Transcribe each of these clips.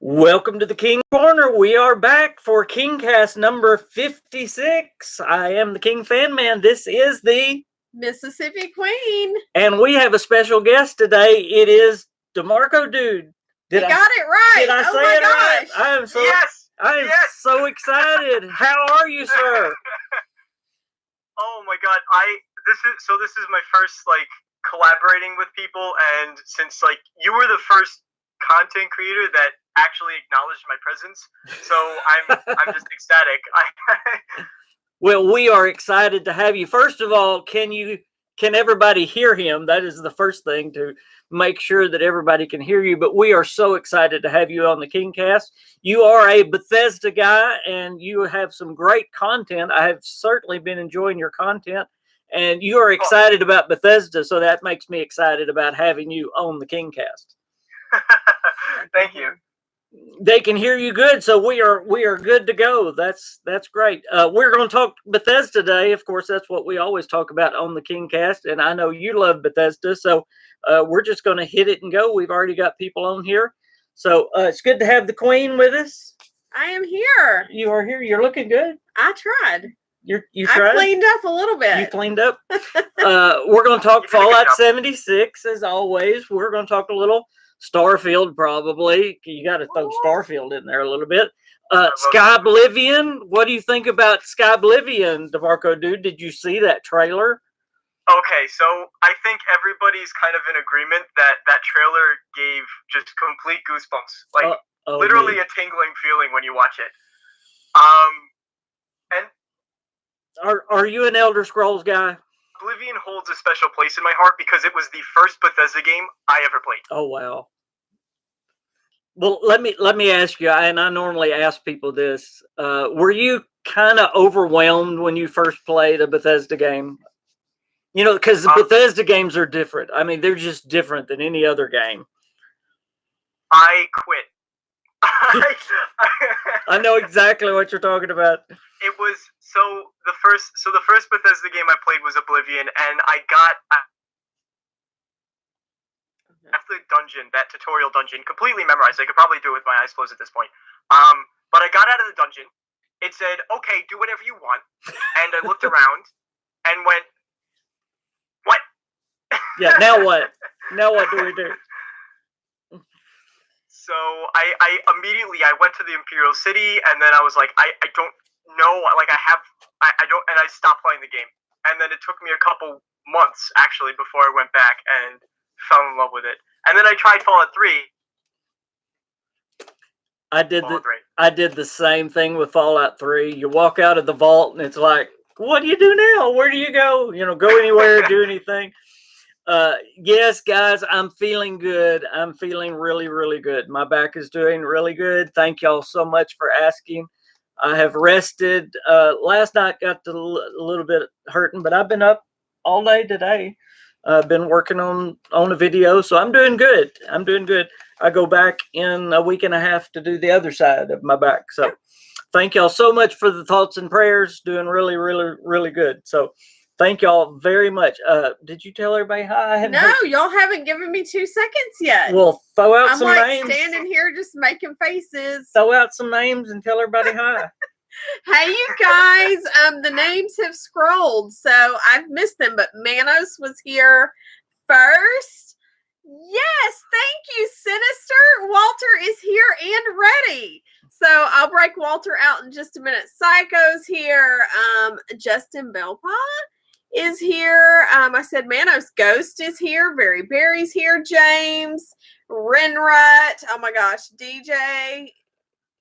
Welcome to the King Corner. We are back for KingCast number 56. I am the KingFanMan. This is the Mississippi Queen. And we have a special guest today. It is DeMarco Dude. Got it right. Did I say it right? I am so excited. How are you, sir? Oh my god, this is my first collaborating with people, and since you were the first content creator that actually acknowledged my presence, so I'm just ecstatic. Well, we are excited to have you. First of all, can everybody hear him? That is the first thing, to make sure that everybody can hear you. But we are so excited to have you on the KingCast. You are a Bethesda guy, and you have some great content. I have certainly been enjoying your content, and you are excited about Bethesda, so that makes me excited about having you on the KingCast. Thank you. They can hear you good, so we are good to go. That's great. We're going to talk Bethesda today. Of course, that's what we always talk about on the KingCast, and I know you love Bethesda, so we're just going to hit it and go. We've already got people on here, so it's good to have the Queen with us. I am here. You are here. You're looking good. I tried. You tried? I cleaned up a little bit. You cleaned up. We're going to talk Fallout 76 as always. We're going to talk a little Starfield, probably. You got to throw Starfield in there a little bit. Skyblivion. What do you think about Skyblivion, DeMarco Dude? Did you see that trailer? Okay, so I think everybody's kind of in agreement that that trailer gave just complete goosebumps. Literally a tingling feeling when you watch it. And are you an Elder Scrolls guy? Oblivion holds a special place in my heart because it was the first Bethesda game I ever played. Oh wow. Well, let me ask you, and I normally ask people this. Were you kind of overwhelmed when you first played a Bethesda game? You know, because the Bethesda games are different. I mean, they're just different than any other game. I quit. I know exactly what you're talking about. It was the first Bethesda game I played was Oblivion, and I got the dungeon, that tutorial dungeon, completely memorized. I could probably do it with my eyes closed at this point. But I got out of the dungeon. It said, "Okay, do whatever you want," and I looked around and went, "What?" Yeah. Now what? Now what do we do? So I immediately went to the Imperial City, and then I was like, I don't know, I don't, and I stopped playing the game. And then it took me a couple months actually before I went back and fell in love with it. And then I tried Fallout 3. I did the same thing with Fallout 3. You walk out of the vault and it's like, what do you do now? Where do you go? You know, go anywhere, do anything. Yes, guys, I'm feeling good. I'm feeling really, really good. My back is doing really good. Thank y'all so much for asking. I have rested. Last night got a little bit hurting, but I've been up all day today. I've been working on a video, so I'm doing good. I'm doing good. I go back in a week and a half to do the other side of my back. So thank y'all so much for the thoughts and prayers. Doing really, really, really good. So thank y'all very much. Did you tell everybody hi? No, y'all haven't given me 2 seconds yet. Well, throw out some names. I'm standing here just making faces. Throw out some names and tell everybody hi. Hey, you guys. The names have scrolled, so I've missed them. But Manos was here first. Yes, thank you, Sinister. Walter is here and ready. So I'll break Walter out in just a minute. Psycho's here. Justin Belpa is here. I said Manos Ghost is here. Very Berry's here. James Renrut. Oh my gosh, DJ.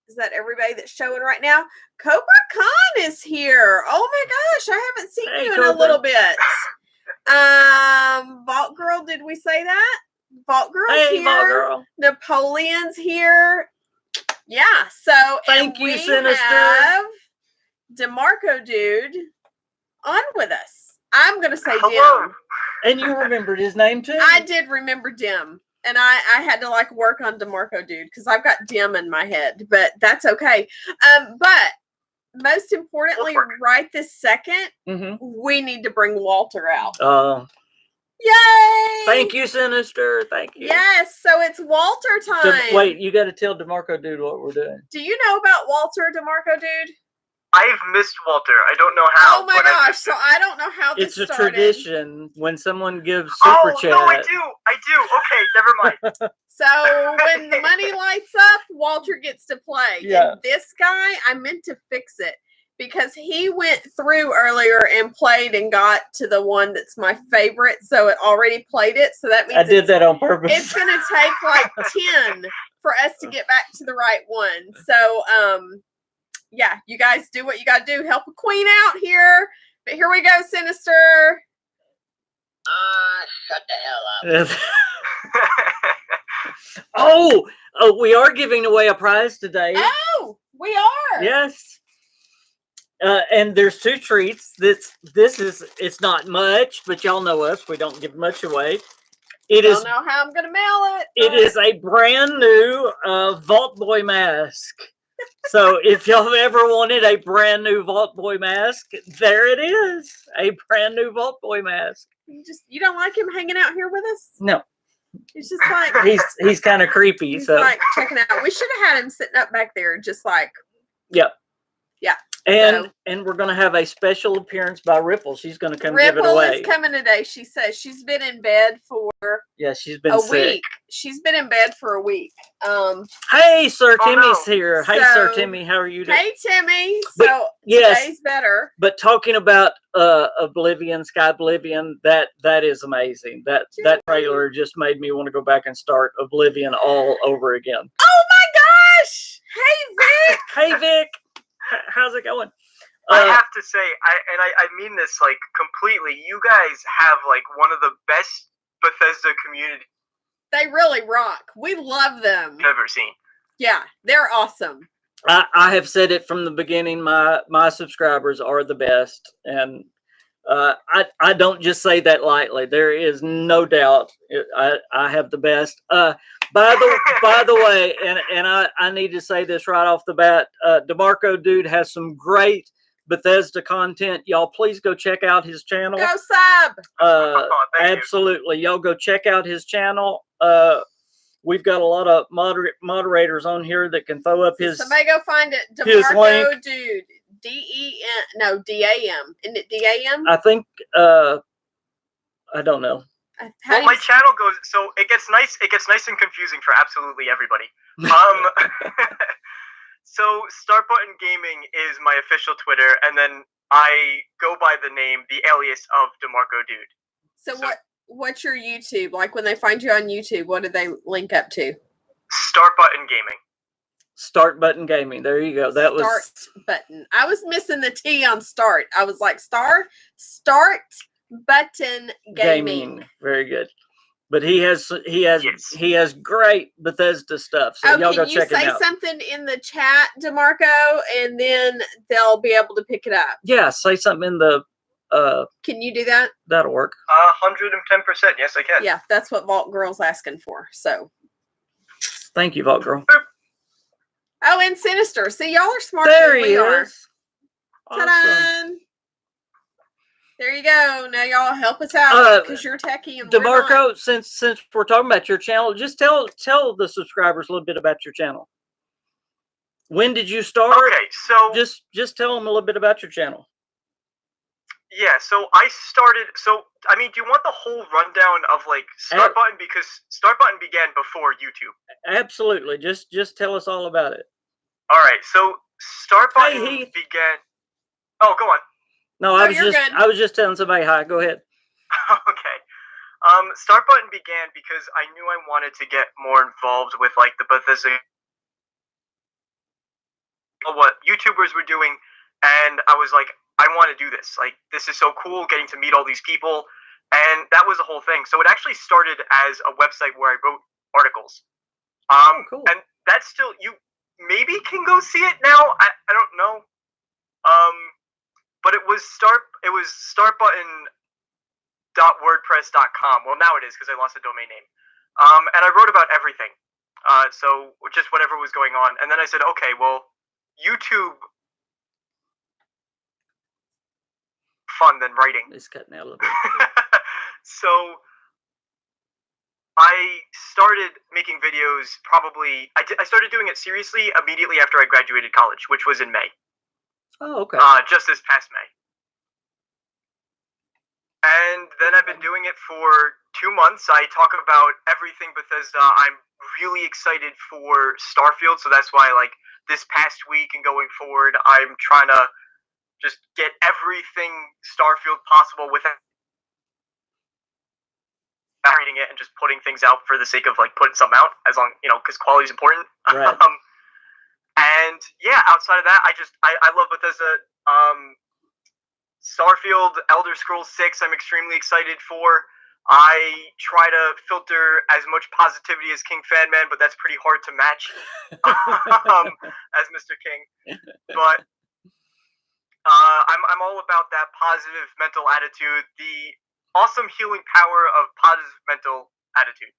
Is that everybody that's showing right now? Cobra Khan is here. Oh my gosh, I haven't seen you in a little bit. Vault Girl, did we say that? Vault Girl's here. Vault Girl. Napoleon's here. Yeah, so thank you, Sinister. Have DeMarco Dude on with us. I'm gonna say hello. Dim. And you remembered his name too? I did remember Dim. And I had to work on DeMarco Dude because I've got Dim in my head, but that's okay. But most importantly, right this second, we need to bring Walter out. Yay! Thank you, Sinister. Thank you. Yes, so it's Walter time. Wait, you got to tell DeMarco Dude what we're doing. Do you know about Walter, DeMarco Dude? I've missed Walter. I don't know how. Oh my gosh! So I don't know how this It's a started. tradition when someone gives super chat. Oh no, I do. Okay, never mind. So when the money lights up, Walter gets to play. Yeah. And this guy, I meant to fix it because he went through earlier and played and got to the one that's my favorite. So it already played it. So that means I did that on purpose. It's going to take like 10 for us to get back to the right one. So, yeah, you guys do what you got to do. Help a queen out here. But here we go, Sinister. Shut the hell up. Oh, we are giving away a prize today. Oh, we are. Yes. And there's 2 treats. It's not much, but y'all know us. We don't give much away. I don't know how I'm going to mail it. It is a brand new Vault Boy mask. So if y'all have ever wanted a brand new Vault Boy mask, there it is. A brand new Vault Boy mask. You don't like him hanging out here with us? No. He's just like he's kind of creepy. He's so like checking out. We should have had him sitting up back there, just like. Yep. Yeah. And we're gonna have a special appearance by Ripple. She's gonna come give it away. Ripple is coming today. She says she's been in bed for she's been a sick. week. She's been in bed for a week. Hey, Sir Timmy's here. Hey, Sir So, Timmy, how are you doing? Hey, Timmy. But, So yes, today's better. But talking about Oblivion, Sky Oblivion, that is amazing. That trailer just made me want to go back and start Oblivion all over again. Oh my gosh! Hey, Vic. Hey, Vic. How's it going? I have to say, I mean this like completely. You guys have like one of the best Bethesda communities They really rock. We love them. I've ever seen. Yeah, they're awesome. I have said it from the beginning. My subscribers are the best, and I don't just say that lightly. There is no doubt I have the best. By the way, and I need to say this right off the bat. DeMarco Dude has some great Bethesda content. Y'all please go check out his channel. Go sub. Absolutely. Y'all go check out his channel. We've got a lot of moderators on here that can throw up his. Somebody go find it. DeMarco Dude. D-E-N. No, D-A-M. Isn't it D-A-M? I think. I don't know. Well, my channel goes so it gets nice and confusing for absolutely everybody. So Start Button Gaming is my official Twitter, and then I go by the name, the alias of DeMarco Dude. So what's your YouTube? Like when they find you on YouTube, what do they link up to? Start Button Gaming. Start Button Gaming. There you go. That Start Button. I was missing the T on start. I was like Start Button Gaming. Very good. But he has great Bethesda stuff. So y'all go check it out. Can you say something in the chat, DeMarco, and then they'll be able to pick it up? Yeah, say something in the. Can you do that? That'll work. 110%. Yes, I can. Yeah, that's what Vault Girl's asking for. So. Thank you, Vault Girl. Oh, and Sinister. See, y'all are smarter than we are. Awesome. Ta-da! There you go. Now y'all help us out because you're techie and DeMarco, since we're talking about your channel, just tell the subscribers a little bit about your channel. When did you start? Okay, so just tell them a little bit about your channel. Yeah, so I started. So I mean, do you want the whole rundown of like Start Button, because Start Button began before YouTube? Absolutely. Just tell us all about it. All right. So Start Button began. Oh, go on. No, I was just telling somebody hi. Go ahead. Okay. Start Button began because I knew I wanted to get more involved with like the Bethesda, what YouTubers were doing, and I was like, I want to do this. Like, this is so cool, getting to meet all these people, and that was the whole thing. So it actually started as a website where I wrote articles. Cool. And that's still, you maybe can go see it now. I don't know. But it was startbutton.wordpress.com. Well, now it is because I lost the domain name. And I wrote about everything. So just whatever was going on. And then I said, okay, well, YouTube fun than writing. It's cutting out a little bit. So I started making videos probably. I started doing it seriously immediately after I graduated college, which was in May. Oh, okay. Just this past May. And then I've been doing it for 2 months. I talk about everything Bethesda. I'm really excited for Starfield, so that's why, like, this past week and going forward, I'm trying to just get everything Starfield possible without reading it and just putting things out for the sake of, like, putting something out, as long, because quality is important. Right. And yeah, outside of that, I love Bethesda. Starfield, Elder Scrolls 6, I'm extremely excited for. I try to filter as much positivity as KingFanMan, but that's pretty hard to match as Mr. King. But I'm all about that positive mental attitude, the awesome healing power of positive mental attitude.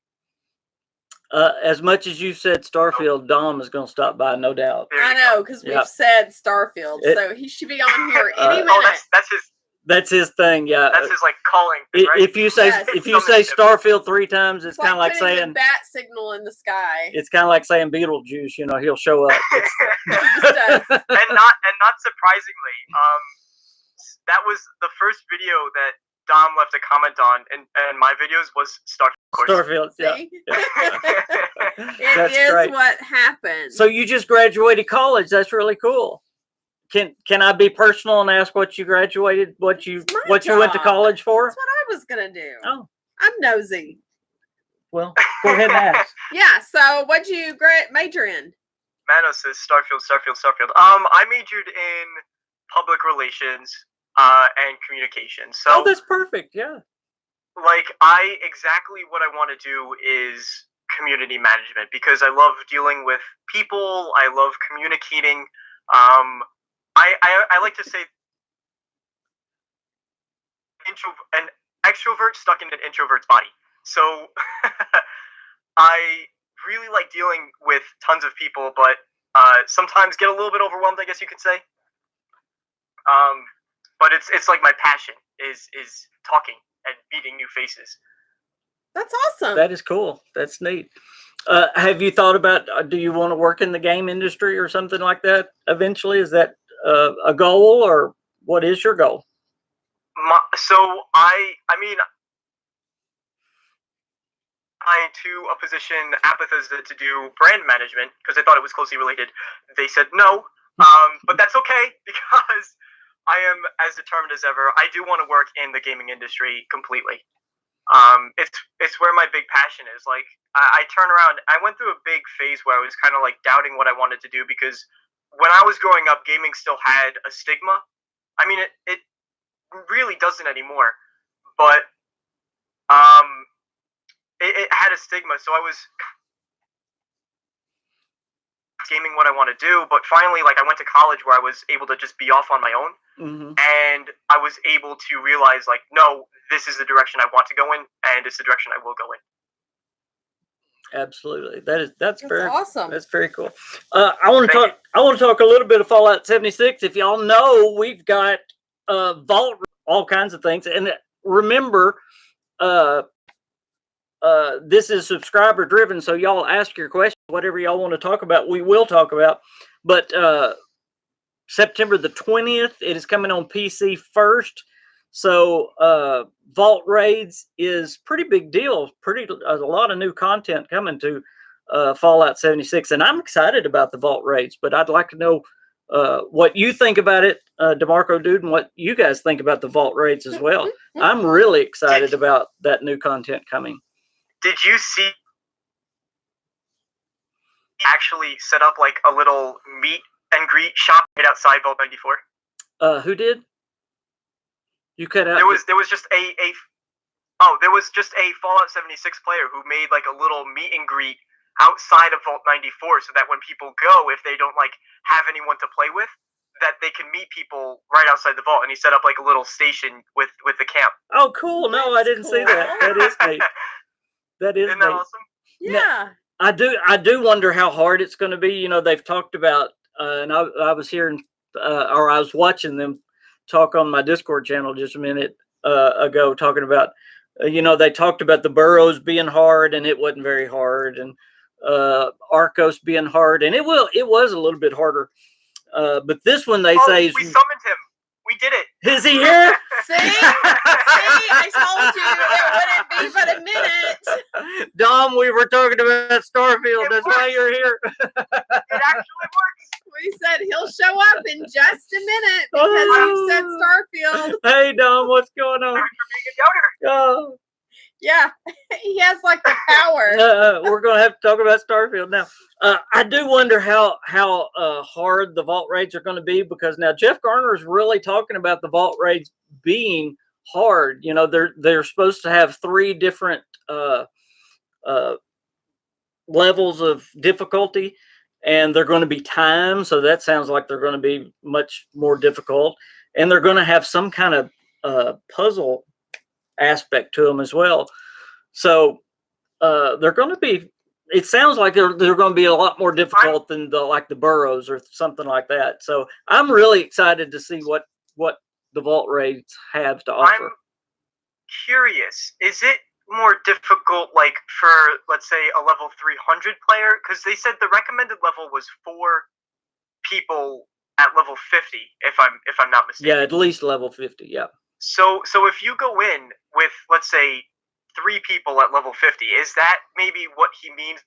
As much as you said Starfield, Dom is going to stop by, no doubt. I know, because we've said Starfield, so he should be on here any minute. Oh, that's his thing. Yeah, that's his, like, calling thing, right? If you say Starfield 3 times, it's kind of like saying the bat signal in the sky. It's kind of like saying Beetlejuice. He'll show up. He just does. and not surprisingly, that was the first video that Dom left a comment on, and my videos was Starfield. Yeah. It is great. What happened. So you just graduated college. That's really cool. Can I be personal and ask what you graduated? What you went to college for? That's what I was gonna do. Oh, I'm nosy. Well, go ahead and ask. Yeah. So what'd you major in? Manos says Starfield. I majored in public relations and communication. So that's perfect. Yeah. Like, exactly what I want to do is community management, because I love dealing with people. I love communicating. I like to say an extrovert stuck in an introvert's body. So I really like dealing with tons of people, but sometimes get a little bit overwhelmed, I guess you could say. But it's like my passion is talking and meeting new faces. That's awesome. That is cool. That's neat. Have you thought about, do you want to work in the game industry or something like that eventually? Is that a goal, or what is your goal? So I mean, I to a position at Bethesda to do brand management because I thought it was closely related. They said no, but that's okay because I am as determined as ever. I do want to work in the gaming industry completely. It's where my big passion is. Like, I turn around. I went through a big phase where I was kind of like doubting what I wanted to do, because when I was growing up, gaming still had a stigma. I mean, it really doesn't anymore, but it had a stigma. So I was gaming what I want to do, but finally, like, I went to college where I was able to just be off on my own. Mm-hmm. And I was able to realize, like, no, this is the direction I want to go in, and it's the direction I will go in. Absolutely, that's very awesome. That's very cool. I want to talk a little bit of Fallout 76. If y'all know, we've got Vault, all kinds of things, and remember, this is subscriber driven, so y'all ask your questions, whatever y'all want to talk about, we will talk about. But September the 20th, it is coming on PC first. So Vault Raids is pretty big deal. A lot of new content coming to Fallout 76, and I'm excited about the Vault Raids. But I'd like to know what you think about it, DeMarco Dude, and what you guys think about the Vault Raids as well. I'm really excited about that new content coming. Did you see actually set up like a little meet and greet shop right outside Vault 94? Who did? You cut out. There was just a Fallout 76 player who made like a little meet and greet outside of Vault 94, so that when people go, if they don't like have anyone to play with, that they can meet people right outside the vault. And he set up like a little station with the camp. Oh, cool! No, I didn't see that. That is neat. That is Isn't that awesome? Yeah. Now, I do wonder how hard it's going to be. You know, they've talked about, and I was hearing, or I was watching them talk on my Discord channel just a minute ago, talking about You know, they talked about the burrows being hard, and it wasn't very hard, and Arcos being hard, and it was a little bit harder. But this one they say we summoned him. We did it. Is he here? See? I told you it wouldn't be but a minute. Dom, we were talking about Starfield. That's why you're here. It actually works. We said he'll show up in just a minute because you said Starfield. Hey, Dom, what's going on? Thanks for being a doubter. Oh. Yeah, he has like the power. We're going to have to talk about Starfield now. I do wonder how hard the vault raids are going to be, because now Jeff Garner is really talking about the vault raids being hard. You know, they're supposed to have 3 different levels of difficulty, and they're going to be timed. So that sounds like they're going to be much more difficult, and they're going to have some kind of puzzle aspect to them as well. So they're going to be, it sounds like they're going to be a lot more difficult than the burrows or something like that. So I'm really excited to see what the vault raids have to offer. I'm curious, is it more difficult like for, let's say, a level 300 player? Because they said the recommended level was 4 people at level 50, if I'm not mistaken. Yeah, at least level 50, yeah. So if you go in with, let's say, 3 people at level 50, is that maybe what he means?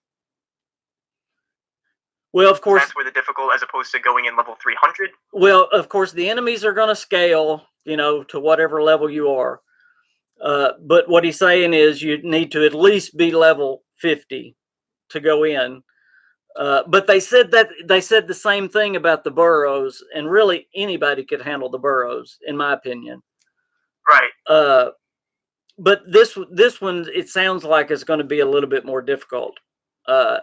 Well, of course, that's where the difficult, as opposed to going in level 300. Well, of course, the enemies are going to scale, you know, to whatever level you are. But what he's saying is you need to at least be level 50 to go in. But they said the same thing about the burrows, and really anybody could handle the burrows, in my opinion. Right. But this one, it sounds like it's going to be a little bit more difficult. I'm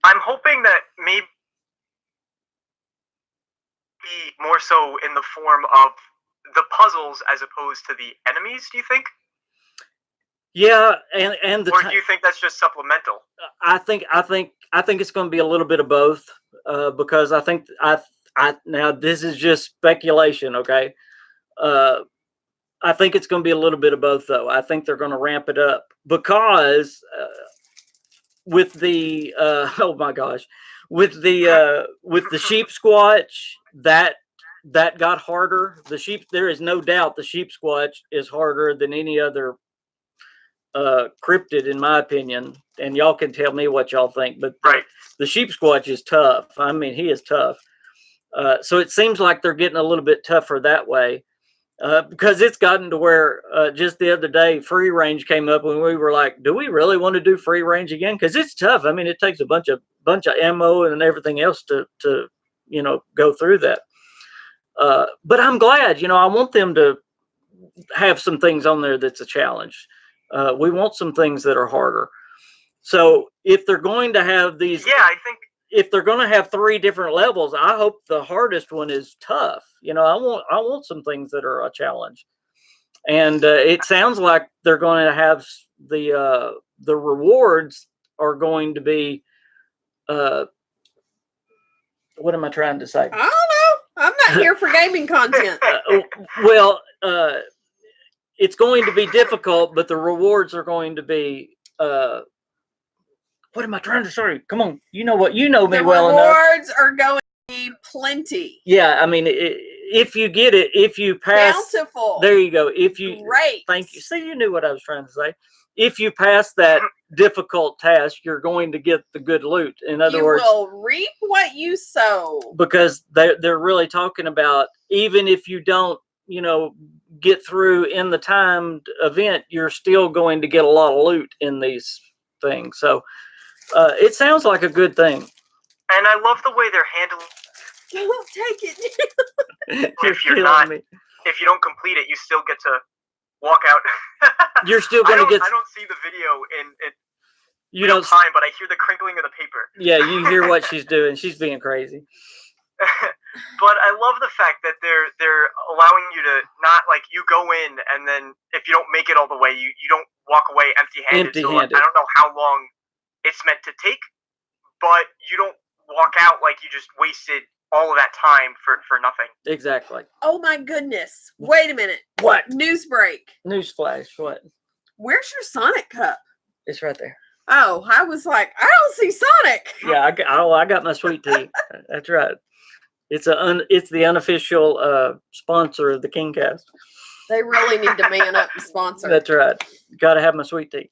hoping that maybe more so in the form of the puzzles as opposed to the enemies. Do you think? Yeah, and or do you think that's just supplemental? I think it's going to be a little bit of both, because I think now this is just speculation, okay. I think it's going to be a little bit of both, though. I think they're going to ramp it up, because with the oh my gosh, with the sheep squatch, that got harder. There is no doubt the sheep squatch is harder than any other cryptid, in my opinion, and y'all can tell me what y'all think. But right. The sheep squatch is tough. I mean, he is tough. So it seems like they're getting a little bit tougher that way. Because it's gotten to where just the other day, free range came up, and we were like, do we really want to do free range again? Because it's tough. I mean, it takes a bunch of ammo and everything else to you know, go through that. But I'm glad, you know, I want them to have some things on there that's a challenge. We want some things that are harder. So if they're going to have these, yeah, I think if they're going to have 3 different levels, I hope the hardest one is tough. You know, I want some things that are a challenge. And it sounds like they're going to have the rewards are going to be, what am I trying to say? I don't know. I'm not here for gaming content. Well, it's going to be difficult, but the rewards are going to be, what am I trying to say? Come on, you know me well enough. The rewards are going to be plenty. Yeah, I mean, if you get it, if you pass, bountiful. There you go. If you, great. Thank you. See, you knew what I was trying to say. If you pass that difficult task, you're going to get the good loot. In other words, you will reap what you sow. Because they're really talking about, even if you don't, you know, get through in the timed event, you're still going to get a lot of loot in these things. So it sounds like a good thing. And I love the way they're handling. You won't take it. If you don't complete it, you still get to walk out. You're still going to get. I don't see the video in you real don't time, but I hear the crinkling of the paper. Yeah, you hear what she's doing. She's being crazy. But I love the fact that they're allowing you to not, like, you go in and then if you don't make it all the way, you don't walk away empty-handed. So I don't know how long it's meant to take, but you don't walk out like you just wasted all of that time for nothing. Exactly. Oh my goodness. Wait a minute. What? News break. Newsflash. What? Where's your Sonic cup? It's right there. Oh, I was like, I don't see Sonic. Yeah, I got my sweet tea. That's right. It's the unofficial sponsor of the KingCast. They really need to man up and sponsor. That's right. Got to have my sweet tea.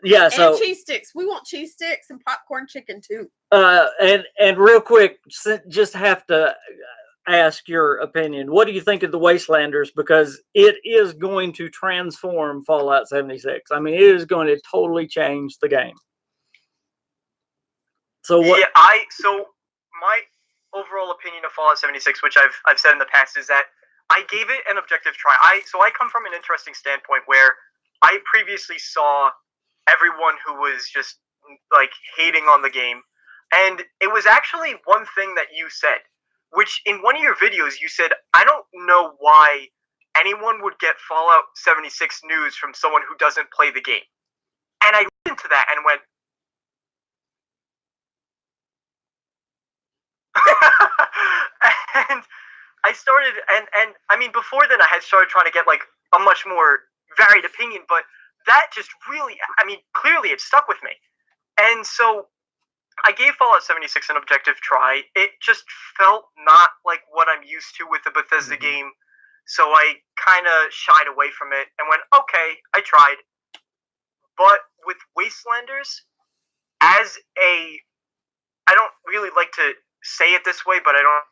Yeah. So and cheese sticks. We want cheese sticks and popcorn chicken too. And real quick, just have to ask your opinion. What do you think of the Wastelanders? Because it is going to transform Fallout 76. I mean, it is going to totally change the game. So what? Yeah, so my overall opinion of Fallout 76, which I've said in the past, is that I gave it an objective try. I come from an interesting standpoint where I previously saw everyone who was just like hating on the game, and it was actually one thing that you said, which in one of your videos you said, I don't know why anyone would get Fallout 76 news from someone who doesn't play the game. And I listened to that and went, and I started, and I mean, before then I had started trying to get like a much more varied opinion, but that just really, I mean, clearly it stuck with me. And so I gave Fallout 76 an objective try. It just felt not like what I'm used to with the Bethesda game, so I kind of shied away from it and went, okay, I tried. But with Wastelanders, I don't really like to say it this way, but I don't,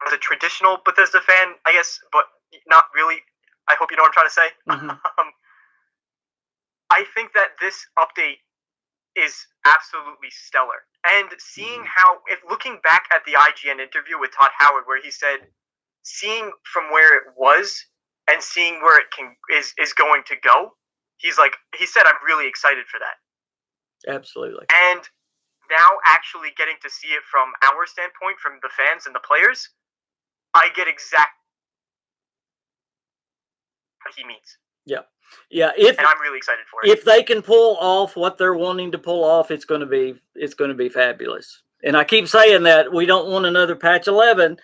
as a traditional Bethesda fan, I guess, but not really. I hope you know what I'm trying to say. Mm-hmm. I think that this update is absolutely stellar. And seeing how, if looking back at the IGN interview with Todd Howard, where he said, seeing from where it was and seeing where it is going to go, he said, I'm really excited for that. Absolutely. And now actually getting to see it from our standpoint, from the fans and the players, I get exactly what he means. Yeah. Yeah, and I'm really excited for it. If they can pull off what they're wanting to pull off, it's going to be fabulous. And I keep saying that we don't want another patch 11.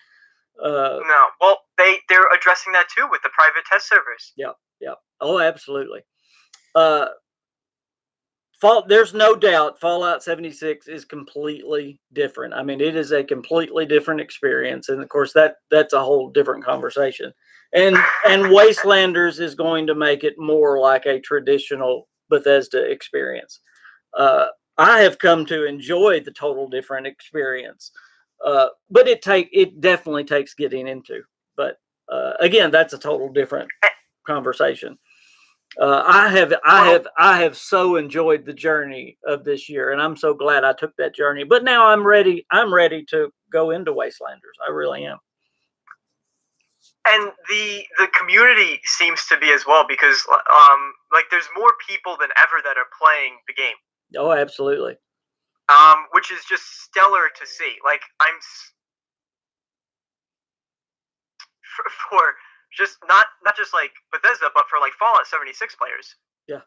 No, well, they're addressing that too with the private test servers. Yeah. Oh, absolutely. There's no doubt Fallout 76 is completely different. I mean, it is a completely different experience, and of course that's a whole different conversation. And Wastelanders is going to make it more like a traditional Bethesda experience. I have come to enjoy the total different experience, but it definitely takes getting into. But again, that's a total different conversation. I have so enjoyed the journey of this year, and I'm so glad I took that journey. But now I'm ready to go into Wastelanders. I really am. And the community seems to be as well, because like there's more people than ever that are playing the game. Oh, absolutely. Which is just stellar to see. Like I'm for just not just like Bethesda, but for like Fallout 76 players. Yeah.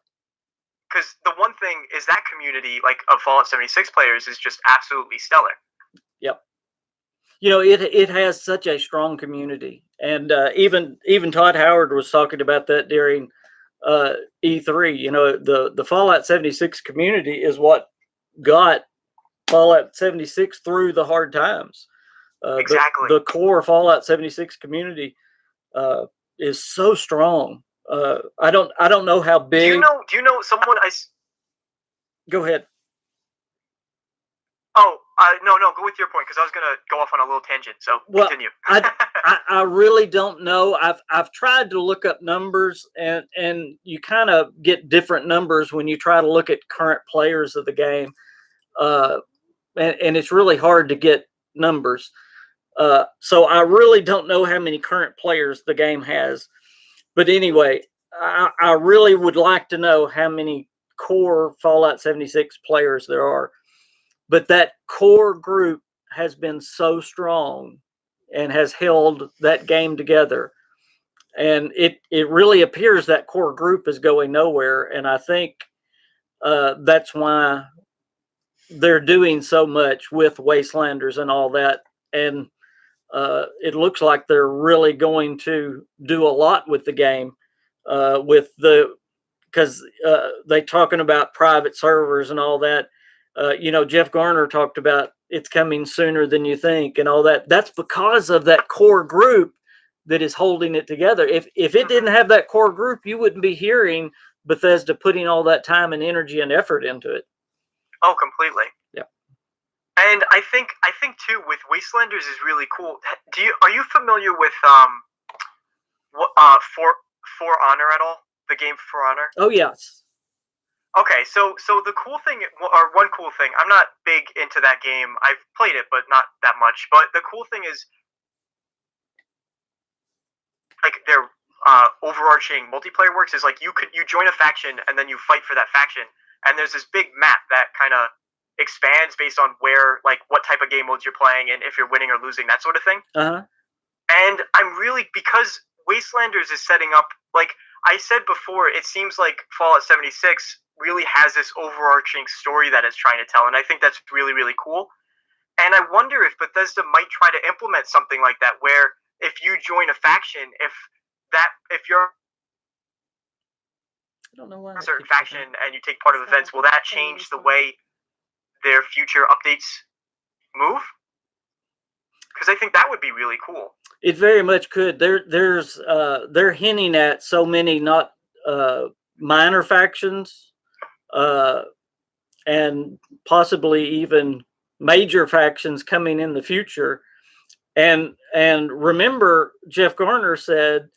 Because the one thing is that community, like of Fallout 76 players, is just absolutely stellar. Yep. You know, it has such a strong community, and even Todd Howard was talking about that during E3. You know, the Fallout 76 community is what got Fallout 76 through the hard times. Exactly. The core Fallout 76 community is so strong. I don't know how big. Do you know someone I? Go ahead. Oh, no, go with your point, because I was gonna go off on a little tangent. So continue. I really don't know. I've tried to look up numbers, and you kind of get different numbers when you try to look at current players of the game, and it's really hard to get numbers. So I really don't know how many current players the game has. But anyway, I really would like to know how many core Fallout 76 players there are. But that core group has been so strong and has held that game together. And it really appears that core group is going nowhere. And I think that's why they're doing so much with Wastelanders and all that, and it looks like they're really going to do a lot with the game, because they talking about private servers and all that. Jeff Garner talked about it's coming sooner than you think and all that. That's because of that core group that is holding it together. If it didn't have that core group, you wouldn't be hearing Bethesda putting all that time and energy and effort into it. Oh, completely. Yeah. And I think too with Wastelanders is really cool. Are you familiar with For Honor at all? The game For Honor? Oh yes. Okay, so the cool thing, or one cool thing, I'm not big into that game. I've played it, but not that much. But the cool thing is, like, their overarching multiplayer works is like you join a faction and then you fight for that faction, and there's this big map that kind of expands based on where, like, what type of game modes you're playing and if you're winning or losing, that sort of thing. And I'm really, because Wastelanders is setting up, like I said before, it seems like Fallout 76 really has this overarching story that it's trying to tell, and I think that's really, really cool. And I wonder if Bethesda might try to implement something like that, where if you join a faction, if you're I don't know why a certain faction and you take part of events, will that change the way their future updates move? Because I think that would be really cool. It very much could. They're hinting at so many not minor factions, and possibly even major factions coming in the future. And remember, Jeff Garner said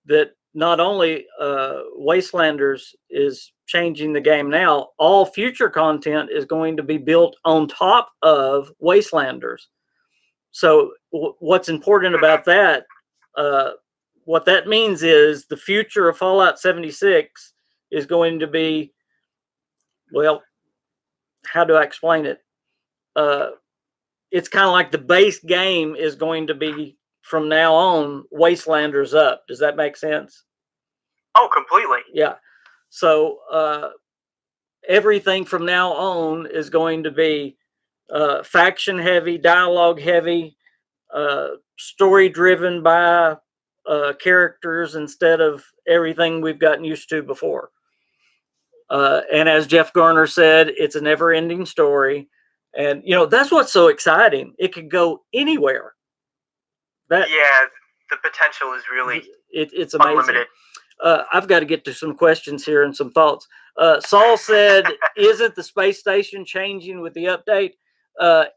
that not only Wastelanders is changing the game now, all future content is going to be built on top of Wastelanders. So what's important about that, what that means is the future of Fallout 76 is going to be, well, how do I explain it? It's kind of like the base game is going to be, from now on, Wastelanders up. Does that make sense? Oh, completely. Yeah. So everything from now on is going to be faction heavy, dialogue heavy, story driven by characters instead of everything we've gotten used to before. And as Jeff Garner said, it's a never ending story. And, that's what's so exciting. It could go anywhere. Yeah, the potential is really it's amazing. Unlimited. I've got to get to some questions here and some thoughts. Saul said, isn't the space station changing with the update?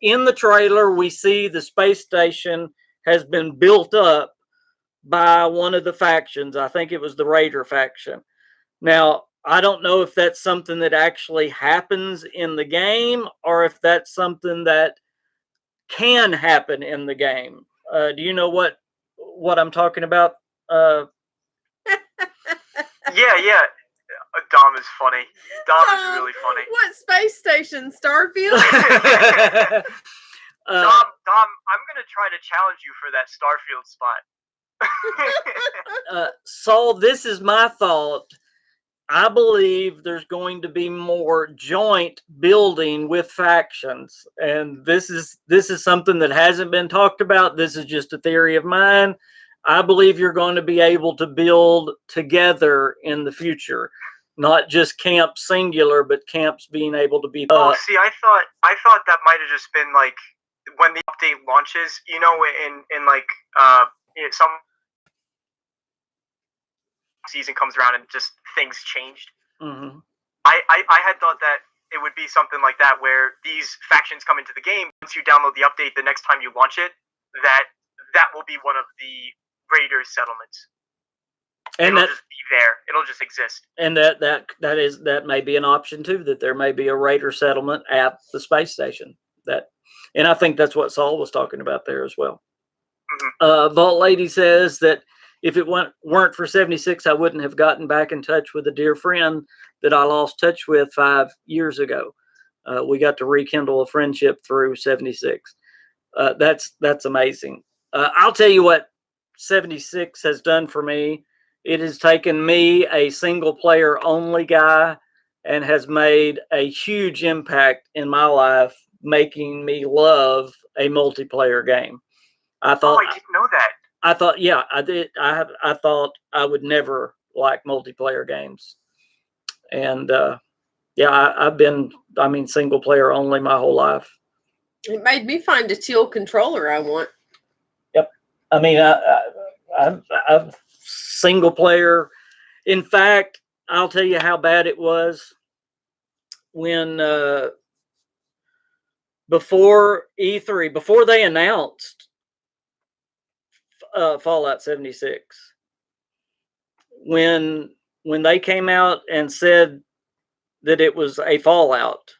In the trailer, we see the space station has been built up by one of the factions. I think it was the Raider faction. Now, I don't know if that's something that actually happens in the game or if that's something that can happen in the game. Do you know what I'm talking about? Yeah. Dom is funny. Dom is really funny. What space station? Starfield? Dom, I'm going to try to challenge you for that Starfield spot. Saul, this is my thought. I believe there's going to be more joint building with factions, and this is something that hasn't been talked about. This is just a theory of mine. I believe you're going to be able to build together in the future, not just camps singular, but camps being able to be. See, I thought that might have just been like when the update launches, in like some season comes around and just things changed. Mm-hmm. I had thought that it would be something like that, where these factions come into the game. Once you download the update, the next time you launch it, that will be one of the Raiders settlements. And it'll just be there. It'll just exist. And that may be an option too, that there may be a Raider settlement at the space station. And I think that's what Saul was talking about there as well. Mm-hmm. Vault Lady says that if it weren't for 76, I wouldn't have gotten back in touch with a dear friend that I lost touch with 5 years ago. We got to rekindle a friendship through 76. That's amazing. I'll tell you what 76 has done for me. It has taken me, a single player only guy, and has made a huge impact in my life, making me love a multiplayer game. I thought I didn't know that. I thought, yeah, I did. I thought I would never like multiplayer games, and yeah, I've been, single player only my whole life. It made me find a teal controller I want. Yep. I mean, I've single player. In fact, I'll tell you how bad it was when before E3, before they announced Fallout 76, when they came out and said that it was a Fallout,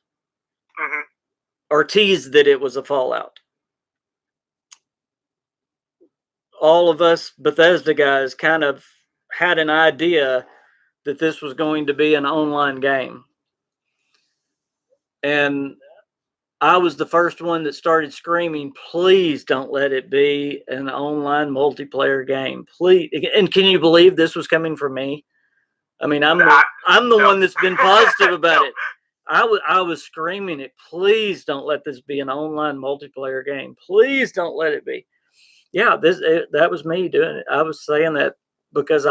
or teased that it was a Fallout, all of us Bethesda guys kind of had an idea that this was going to be an online game. And I was the first one that started screaming, please don't let it be an online multiplayer game. Please. And can you believe this was coming from me? I mean, I'm the one that's been positive about it. I was screaming it, please don't let this be an online multiplayer game. Please don't let it be. Yeah, that was me doing it. I was saying that because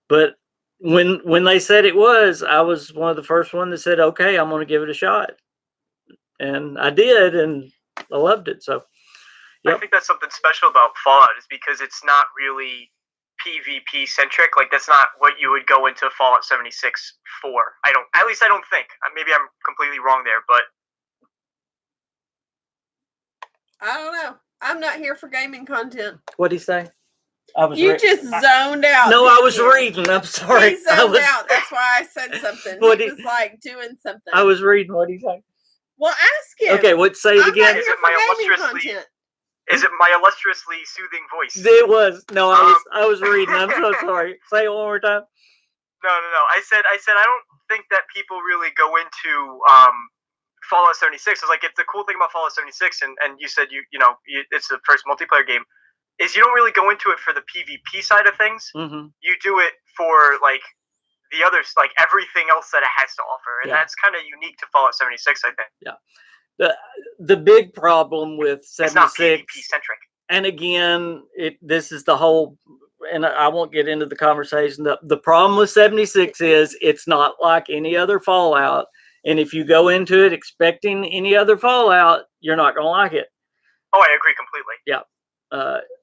but when they said it was, I was one of the first one that said, okay, I'm going to give it a shot. And I did, and I loved it. So, yep. I think that's something special about Fallout is because it's not really PvP centric. Like that's not what you would go into Fallout 76 for. I don't think. Maybe I'm completely wrong there, but I don't know. I'm not here for gaming content. What'd he say? You just zoned out. No, I was reading. I'm sorry. He zoned out. That's why I said something. He was like doing something. I was reading. What'd he say? Well, ask him. Okay, say it again. Is it my illustriously soothing voice? It was. No, I was reading. I'm so sorry. Say it one more time. No. I said I don't think that people really go into Fallout 76. It's like it's the cool thing about Fallout 76, and you said it's the first multiplayer game. Is you don't really go into it for the PvP side of things. Mm-hmm. You do it for like the others, like everything else that it has to offer, and that's kind of unique to Fallout 76, I think. Yeah. The big problem with 76, it's not PvP centric. And again, this is the whole, and I won't get into the conversation. The problem with 76 is it's not like any other Fallout, and if you go into it expecting any other Fallout, you're not going to like it. Oh, I agree completely. Yeah.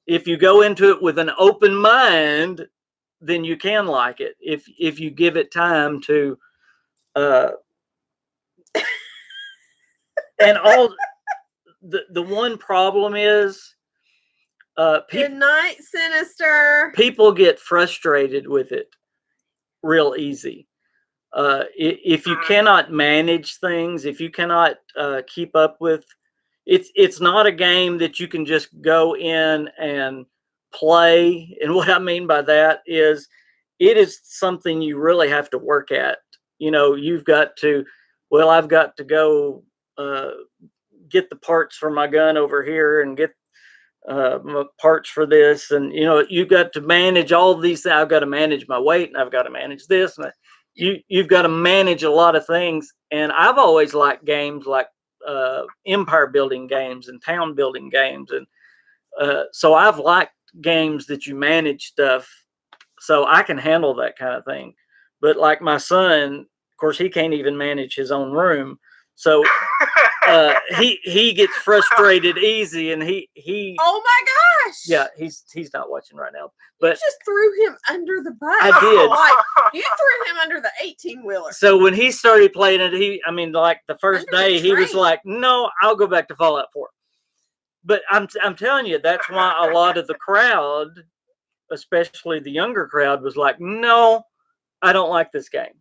If you go into it with an open mind, then you can like it. If you give it time to, and all the one problem is, good night, Sinister. People get frustrated with it real easy. If you cannot manage things, if you cannot keep up with, it's not a game that you can just go in and play. And what I mean by that is it is something you really have to work at. You've got to, I've got to go get the parts for my gun over here and get parts for this. And, you've got to manage all of these things. I've got to manage my weight, and I've got to manage this. And you've got to manage a lot of things. And I've always liked games like empire building games and town building games. And so I've liked games that you manage stuff, so I can handle that kind of thing. But like my son, of course, he can't even manage his own room. So he gets frustrated easy, and he oh my gosh, yeah, he's not watching right now, but you just threw him under the bus. I did. Like you threw him under the 18-wheeler. So when he started playing it, like the first day, he was like, "No, I'll go back to Fallout 4." But I'm telling you, that's why a lot of the crowd, especially the younger crowd, was like, "No, I don't like this game."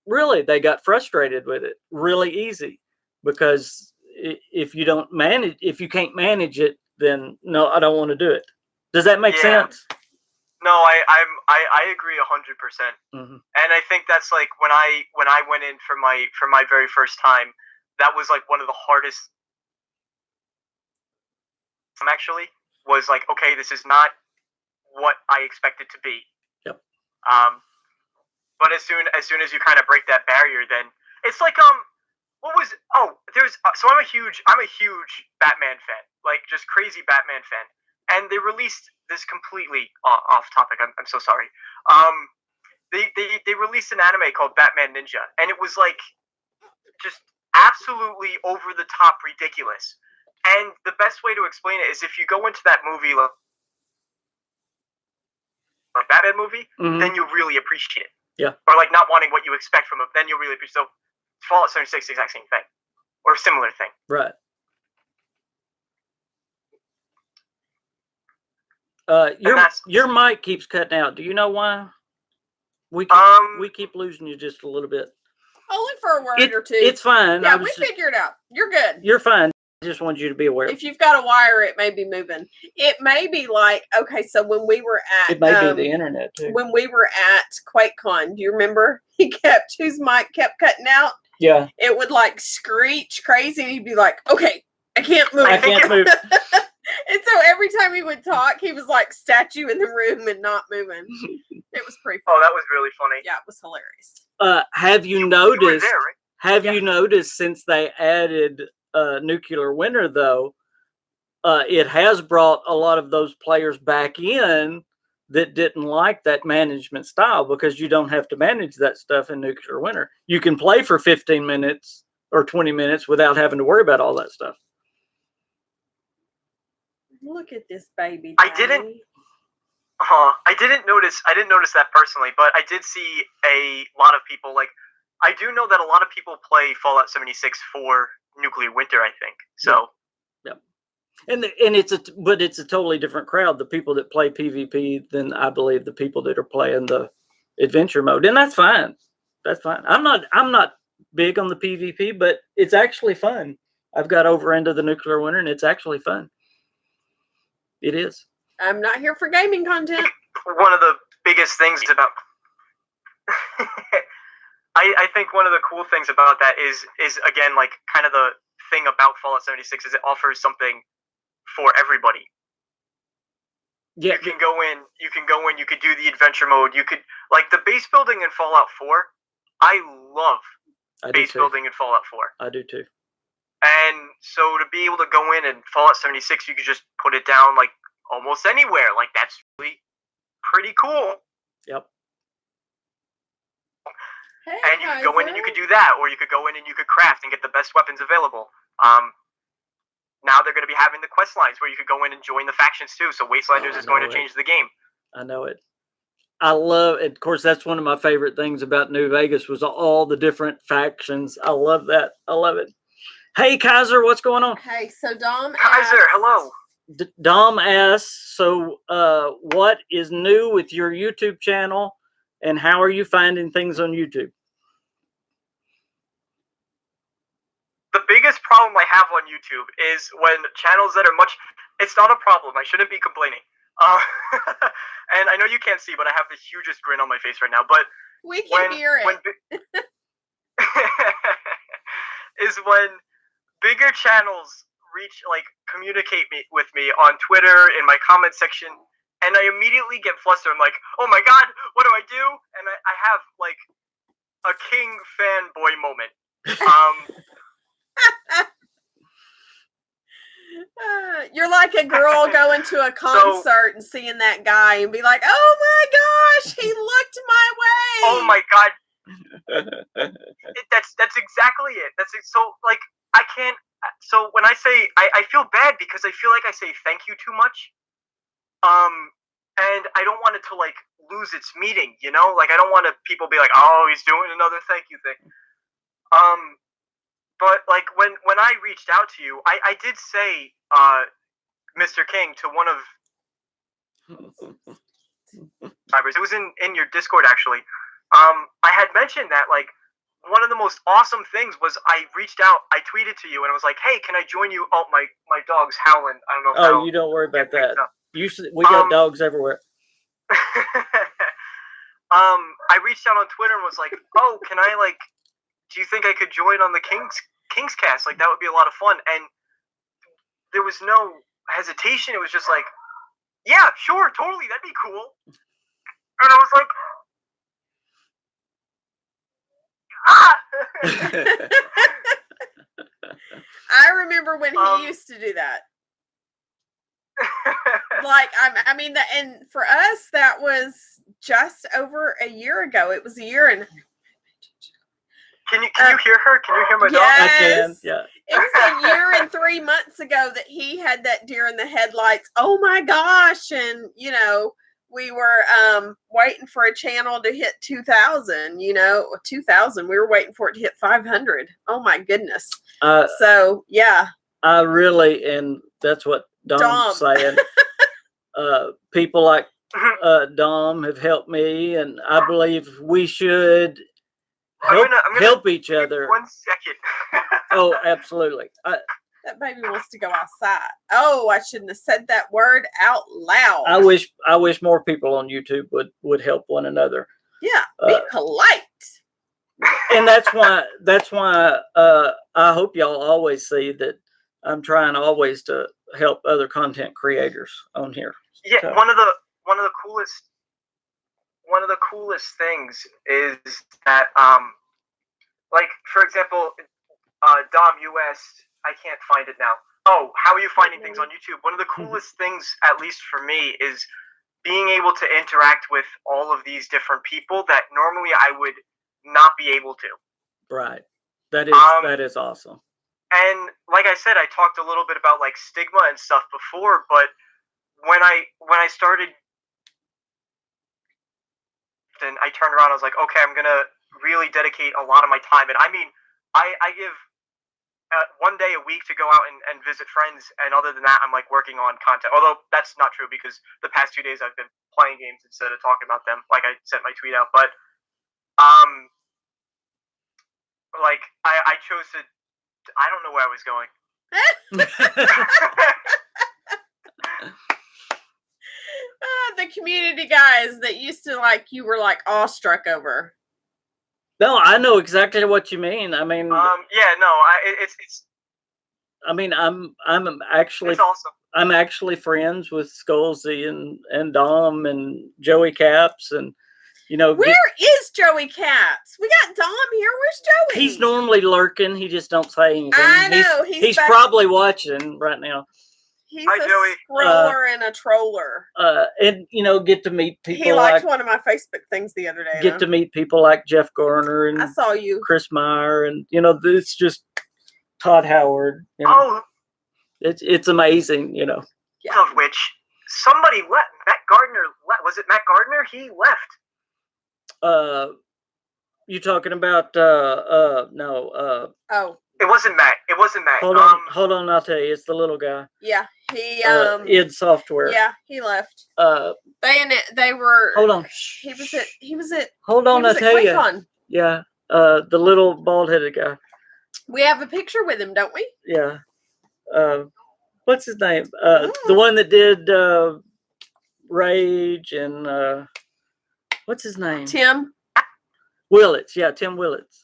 Really, they got frustrated with it really easy, because if you can't manage it, then no, I don't want to do it. Does that make sense? No, I agree 100%. Mm-hmm. And I think that's like when I went in for my very first time, that was like one of the hardest. Actually, was like, okay, this is not what I expected to be. Yep. But as soon as you kind of break that barrier, then it's like so I'm a huge Batman fan, like just crazy Batman fan, and they released this completely off topic. I'm so sorry. They released an anime called Batman Ninja, and it was like just absolutely over the top ridiculous. And the best way to explain it is if you go into that movie, like a Batman movie, then you'll really appreciate it. Yeah. Or like not wanting what you expect from it, then you'll really appreciate it. So Fallout 76 is the exact same thing. Or a similar thing. Right. Your mic keeps cutting out. Do you know why? We keep losing you just a little bit. Only for a word or two. It's fine. Yeah, we figured it out. You're good. You're fine. I just wanted you to be aware. If you've got a wire, it may be moving. It may be like, okay, so when we were at... It may be the internet, too. When we were at QuakeCon, do you remember? Whose mic kept cutting out? Yeah. It would like screech crazy, and he'd be like, okay, I can't move. I can't move. And so every time he would talk, he was like statue in the room and not moving. It was pretty funny. Oh, that was really funny. Yeah, it was hilarious. Have you noticed? You were there, right? Have you noticed since they added Nuclear Winter, though, it has brought a lot of those players back in that didn't like that management style, because you don't have to manage that stuff in Nuclear Winter. You can play for 15 minutes or 20 minutes without having to worry about all that stuff. Look at this baby. I didn't notice that personally, but I did see a lot of people, like, I do know that a lot of people play Fallout 76 for Nuclear Winter, I think. So yeah. And it's a totally different crowd, the people that play PvP, than I believe the people that are playing the adventure mode. And that's fine. That's fine. I'm not big on the PvP, but it's actually fun. I've got over into the Nuclear Winter, and it's actually fun. It is. I'm not here for gaming content. One of the biggest things about I think one of the cool things about that is again, like, kind of the thing about Fallout 76 is it offers something for everybody. Yeah. You can go in, you could do the adventure mode, you could, like, the base building in Fallout 4. I love base building in Fallout 4. I do too. And so to be able to go in and Fallout 76, you could just put it down like almost anywhere. Like, that's really pretty cool. Yep. Hey, and you could go in and you could do that, or you could go in and you could craft and get the best weapons available. Now they're going to be having the quest lines where you could go in and join the factions too. So Wastelanders is going to change the game. I know it. I love it. Of course, that's one of my favorite things about New Vegas was all the different factions. I love that. I love it. Hey, Kaiser, what's going on? Hey, so Dom Kaiser, hello. Dom asks, so what is new with your YouTube channel, and how are you finding things on YouTube? The biggest problem I have on YouTube is when channels that are it's not a problem. I shouldn't be complaining. And I know you can't see, but I have the hugest grin on my face right now. But we can hear it. Is when bigger channels communicate with me on Twitter in my comment section, and I immediately get flustered. I'm like, oh my god, what do I do? And I have like a King fanboy moment. You're like a girl going to a concert and seeing that guy and be like, oh my gosh, he looked my way. Oh my god. That's exactly it. So like I can't. So when I say I feel bad because I feel like I say thank you too much. And I don't want it to like lose its meaning, you know? Like I don't want people be like, oh, he's doing another thank you thing. But like when I reached out to you, I did say Mr. King to one of it was in your Discord actually. I had mentioned that like one of the most awesome things was I reached out, I tweeted to you and I was like, hey, can I join you? Oh, my dog's howling. I don't know if you don't worry about that. We got dogs everywhere. I reached out on Twitter and was like, oh, can I like, do you think I could join on the KingsCast? Like that would be a lot of fun. And there was no hesitation. It was just like, yeah, sure, totally, that'd be cool. And I was like, I remember when he used to do that. Like, I mean, and for us, that was just over a year ago. It was a year and. Can you hear her? Can you hear my dog? I can. Yeah. It was a year and 3 months ago that he had that deer in the headlights. Oh my gosh! And we were waiting for a channel to hit 2,000. 2,000. We were waiting for it to hit 500. Oh my goodness! So yeah. I really, and that's what Dom's saying. People like Dom have helped me, and I believe we should help each other. 1 second. Oh, absolutely. That baby wants to go outside. Oh, I shouldn't have said that word out loud. I wish more people on YouTube would help one another. Yeah, be polite. And that's why I hope y'all always see that I'm trying always to help other content creators on here. Yeah, so. one of the coolest things is that like, for example, Dom US, I can't find it now. Oh, how are you finding things on YouTube? One of the coolest things, at least for me, is being able to interact with all of these different people that normally I would not be able to. Right. That is awesome. And like I said, I talked a little bit about like stigma and stuff before, but when I started, and I turned around, I was like, okay, I'm gonna really dedicate a lot of my time. And I mean, I give 1 day a week to go out and visit friends, and other than that, I'm like working on content. Although that's not true, because the past 2 days I've been playing games instead of talking about them, like I sent my tweet out. But like I chose to. I don't know where I was going. The community guys that used to you were like awestruck over. No, I know exactly what you mean. I mean, yeah, no, it's. I mean, I'm actually. It's awesome. I'm actually friends with Skullsy and Dom and Joey Caps, and where is Joey Caps? We got Dom here. Where's Joey? He's normally lurking. He just don't say anything. I know. He's probably watching right now. He's a scroller and a troller. And get to meet people. He liked one of my Facebook things the other day. Get to meet people like Jeff Garner and I saw you, Chris Meyer, and it's just Todd Howard. Oh, it's amazing. Yeah. Of which somebody left. Matt Gardner. Was it Matt Gardner? He left. You talking about no? Oh. It wasn't Matt. It wasn't Matt. Hold on. I'll tell you. It's the little guy. Yeah, he id Software. Yeah, he left. They were. Hold on. He was at. Hold on, I tell you. Yeah, the little bald-headed guy. We have a picture with him, don't we? Yeah. What's his name? The one that did Rage and what's his name? Tim Willits. Yeah, Tim Willits.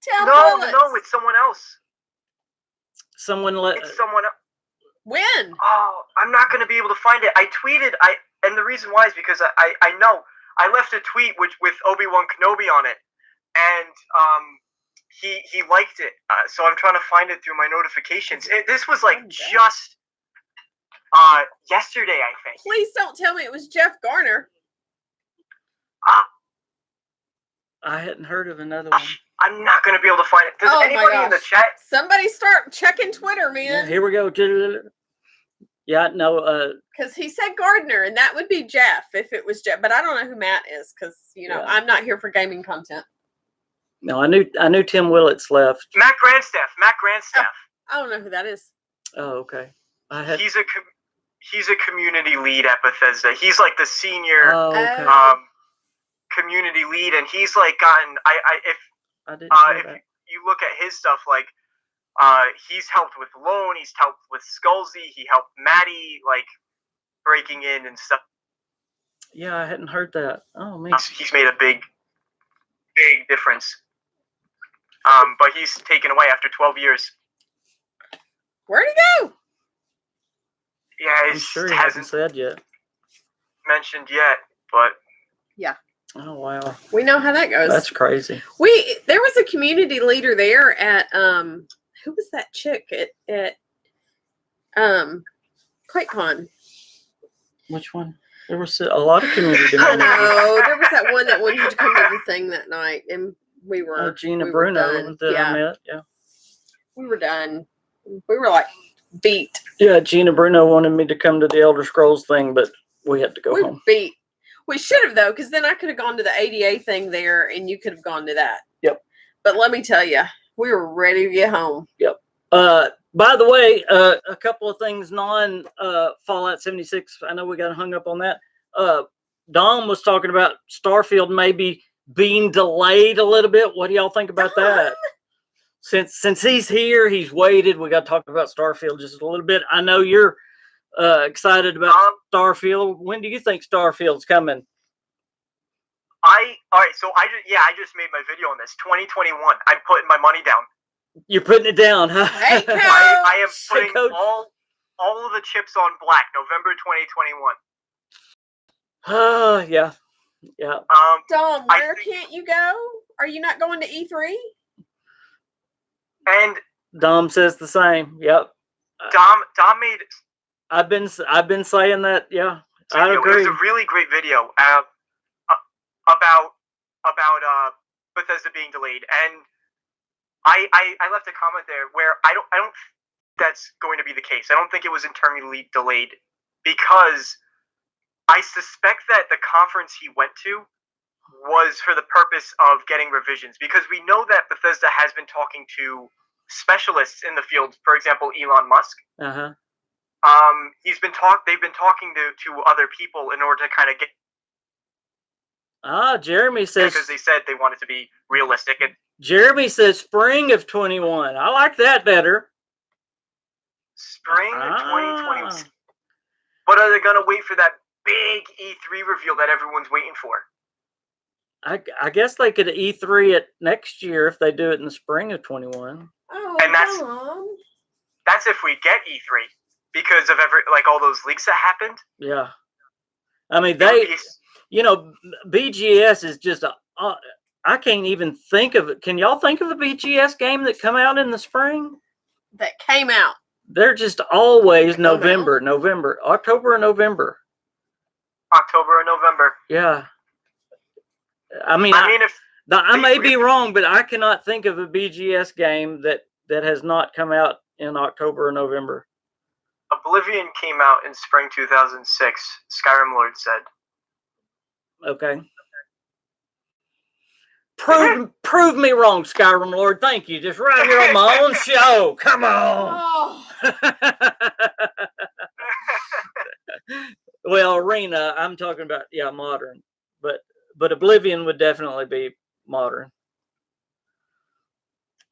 No, it's someone else. It's someone else. When? Oh, I'm not going to be able to find it. I tweeted, and the reason why is because I know I left a tweet with Obi-Wan Kenobi on it, and he liked it. So I'm trying to find it through my notifications. This was just yesterday, I think. Please don't tell me it was Jeff Garner. I hadn't heard of another one. I'm not going to be able to find it. Does anybody in the chat? Somebody start checking Twitter, man. Yeah, here we go. Yeah, no. Because he said Gardner, and that would be Jeff if it was Jeff. But I don't know who Matt is because I'm not here for gaming content. No, I knew Tim Willits left. Matt Grandstaff. Oh, I don't know who that is. Oh, okay. He's a community lead at Bethesda. He's like the senior community lead, and he's like gotten. If you look at his stuff, like he's helped with Lone, he's helped with Skullsy, he helped Maddie like breaking in and stuff. Yeah, I hadn't heard that. Oh man, he's made a big difference. But he's taken away after 12 years. Where'd he go? Yeah, I'm sure he hasn't said yet. Mentioned yet, but yeah. Oh wow, We know how that goes. that's crazy. There was a community leader there at who was that chick at QuakeCon? Which one? There was a lot of community I members. know. There was that one that wanted you to come to the thing that night, and we were Gina we were Bruno done. that Yeah, I met. Yeah. we were done. We were like beat. Yeah, Gina Bruno wanted me to come to the Elder Scrolls thing, but we had to go We home. were beat. We should have though, because then I could have gone to the ADA thing there, and you could have gone to that. Yep. But let me tell you, we were ready to get home. Yep. By the way, a couple of things Fallout 76. I know we got hung up on that. Dom was talking about Starfield maybe being delayed a little bit. What do y'all think about that? Since he's here, he's waited. We got to talk about Starfield just a little bit. I know you're excited about Starfield. When do you think Starfield's coming? So I just made my video on this. 2021. I'm putting my money down. You're putting it down, huh? Hey, Coach. I am putting Coach. all of the chips on black. November 2021. Yeah. Dom, where can't you go? Are you not going to E3? And Dom says the same. Yep. Dom made. I've been saying that. Yeah, I agree. It was a really great video about Bethesda being delayed, and I left a comment there where I don't think that's going to be the case. I don't think it was internally delayed because I suspect that the conference he went to was for the purpose of getting revisions, because we know that Bethesda has been talking to specialists in the field. For example, Elon Musk. Uh-huh. They've been talking to other people in order to kind of get. Jeremy says, because they said they wanted to be realistic. And Jeremy says spring of 21. I like that better. Spring of 2021. But are they going to wait for that big E3 reveal that everyone's waiting for? I guess they could E3 it next year if they do it in the spring of 21. Oh, and that's if we get E3, because of all those leaks that happened. Yeah, I mean BGS is just I can't even think of it. Can y'all think of a BGS game that come out in the spring? That came out. They're just always October or November. October or November. Yeah. I mean, I may be wrong, but I cannot think of a BGS game that has not come out in October or November. Oblivion came out in spring 2006. Skyrim Lord said. Okay. Prove me wrong, Skyrim Lord. Thank you. Just right here on my own show. Come on. Oh. Well, Arena, I'm talking about modern, but Oblivion would definitely be modern.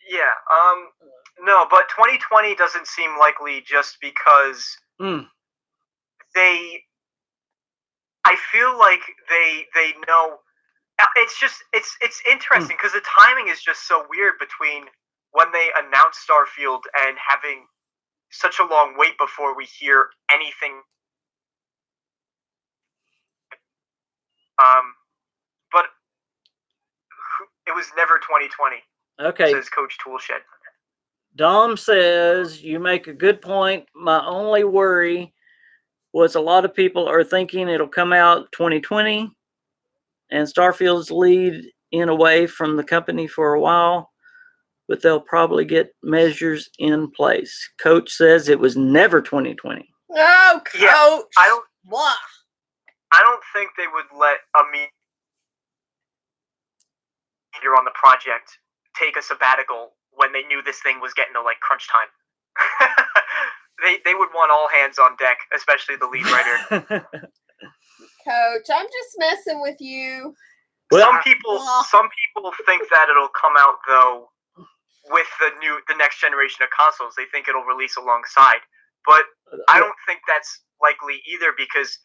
Yeah. No, but 2020 doesn't seem likely just because I feel like they know. It's interesting because the timing is just so weird between when they announced Starfield and having such a long wait before we hear anything. But it was never 2020. Okay. Says Coach Toolshed. Dom says, you make a good point. My only worry was a lot of people are thinking it'll come out 2020 and Starfield's lead in away from the company for a while, but they'll probably get measures in place. Coach says it was never 2020. Oh, Coach. Yeah, Blah. I don't think they would let a meter on the project take a sabbatical when they knew this thing was getting to crunch time. They would want all hands on deck, especially the lead writer. Coach, I'm just messing with you. Well, some people think that it'll come out though with the next generation of consoles. They think it'll release alongside, but I don't think that's likely either, because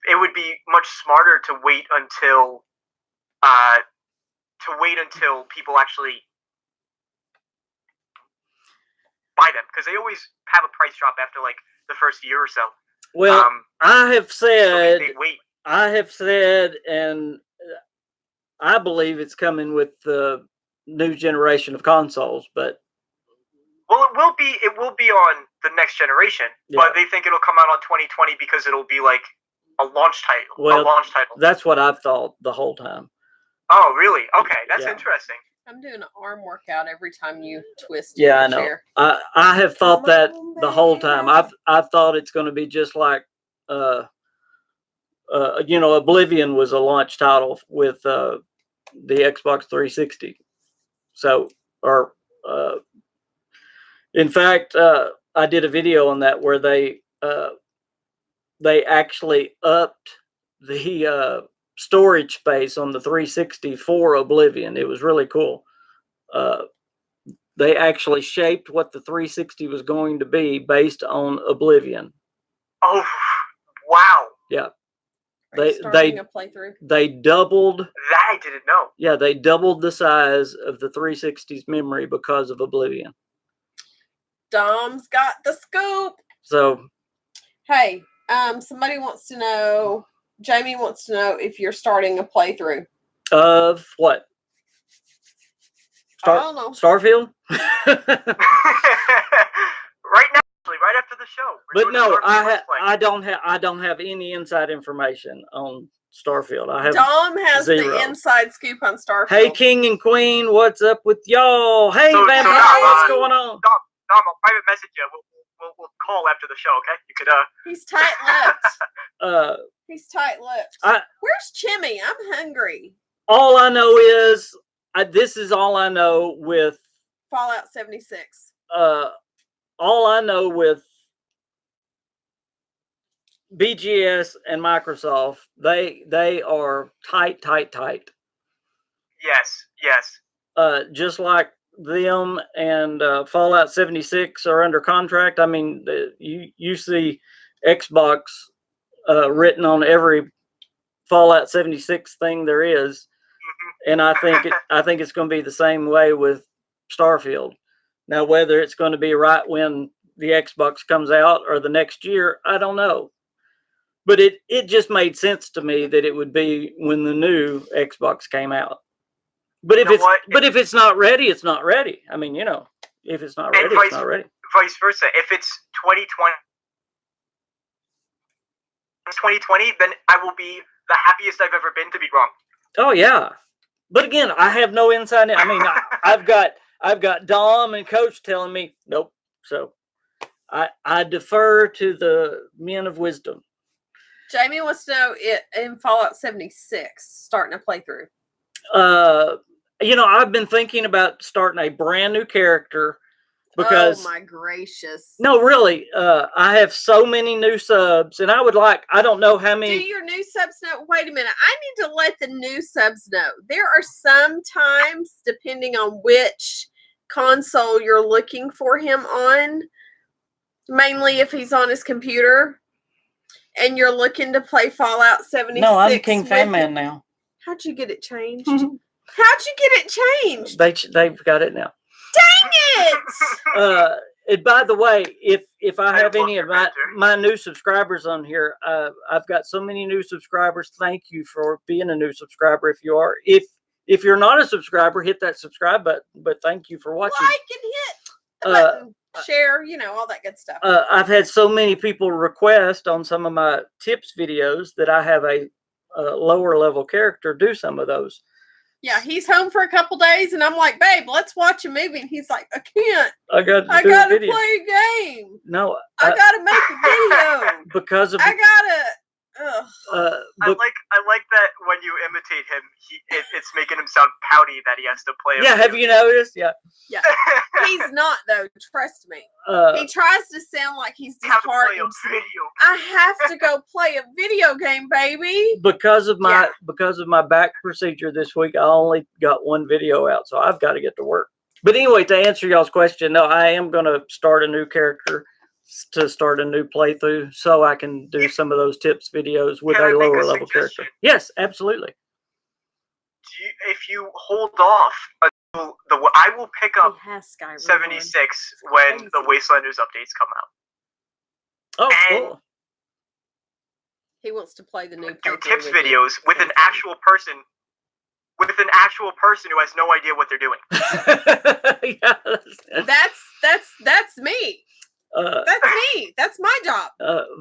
it would be much smarter to wait until people actually buy them, because they always have a price drop after the first year or so. Well, I have said, so they wait. I have said, and I believe it's coming with the new generation of consoles, but well, it will be on the next generation, but they think it'll come out on 2020 because it'll be like a launch title. Well, that's what I've thought the whole time. Oh, really? Okay, that's interesting. I'm doing an arm workout every time you twist. Yeah, I know. Chair. I have thought that the whole time. I've thought it's going to be just like, Oblivion was a launch title with the Xbox 360. So, in fact, I did a video on that where they actually upped the storage space on the 360 for Oblivion. It was really cool. They actually shaped what the 360 was going to be based on Oblivion. Oh, wow! Yeah, a playthrough. They doubled. That I didn't know. Yeah, they doubled the size of the 360's memory because of Oblivion. Dom's got the scoop. So, hey, somebody wants to know. Jamie wants to know if you're starting a playthrough of what? I don't know. Starfield. Right now, actually, right after the show. But no, I don't have any inside information on Starfield. I have Dom has zero. the inside scoop on Starfield. Hey, King and Queen, what's up with y'all? Hey, Vampire, what's going on? Dom, I'll private message you. We'll call after the show, okay? You could He's tight-lipped. He's tight-lipped. Where's Chimmy? I'm hungry. All I know is this is all I know with Fallout 76. All I know with BGS and Microsoft, they are tight. Yes. Just like them and Fallout 76 are under contract. I mean, you see Xbox written on every Fallout 76 thing there is, and I think it's going to be the same way with Starfield. Now, whether it's going to be right when the Xbox comes out or the next year, I don't know. But it just made sense to me that it would be when the new Xbox came out. But if it's not ready, it's not ready. I mean, if it's not ready, it's not ready. Vice versa. If it's 2020, then I will be the happiest I've ever been to be wrong. Oh yeah. But again, I have no insight. I mean, I've got Dom and Coach telling me nope. So I defer to the men of wisdom. Jamie wants to know in Fallout 76 starting a playthrough. I've been thinking about starting a brand new character because oh my gracious. No, really, I have so many new subs, and I don't know how many. Do your new subs know? Wait a minute. I need to let the new subs know. There are some times, depending on which console you're looking for him on, mainly if he's on his computer, and you're looking to play Fallout 76. No, I'm KingFanMan now. How'd you get it changed? How'd you get it changed? They've got it now. Dang it! And by the way, if I have any of my new subscribers on here, I've got so many new subscribers. Thank you for being a new subscriber. If you are, if you're not a subscriber, hit that subscribe button. But thank you for watching. Like and hit the button, share, all that good stuff. I've had so many people request on some of my tips videos that I have a lower level character do some of those. Yeah, he's home for a couple days, and I'm like, babe, let's watch a movie. And he's like, I can't. I got to play a game. No, I got to make a video. Because of I gotta. I like that when you imitate him, it's making him sound pouty that he has to play. Yeah, have you noticed? Yeah. He's not though. Trust me. He tries to sound like he's disheartened. I have to go play a video game, baby. Because of my back procedure this week, I only got one video out, so I've got to get to work. But anyway, to answer y'all's question, no, I am going to start a new character to start a new playthrough so I can do some of those tips videos with a lower level character. Yes, absolutely. If you hold off until I will pick up 76 when the Wastelanders updates come out. Oh, cool. He wants to play the new do tips videos with an actual person with an actual person who has no idea what they're doing. Yeah, That's me. That's me. That's my job.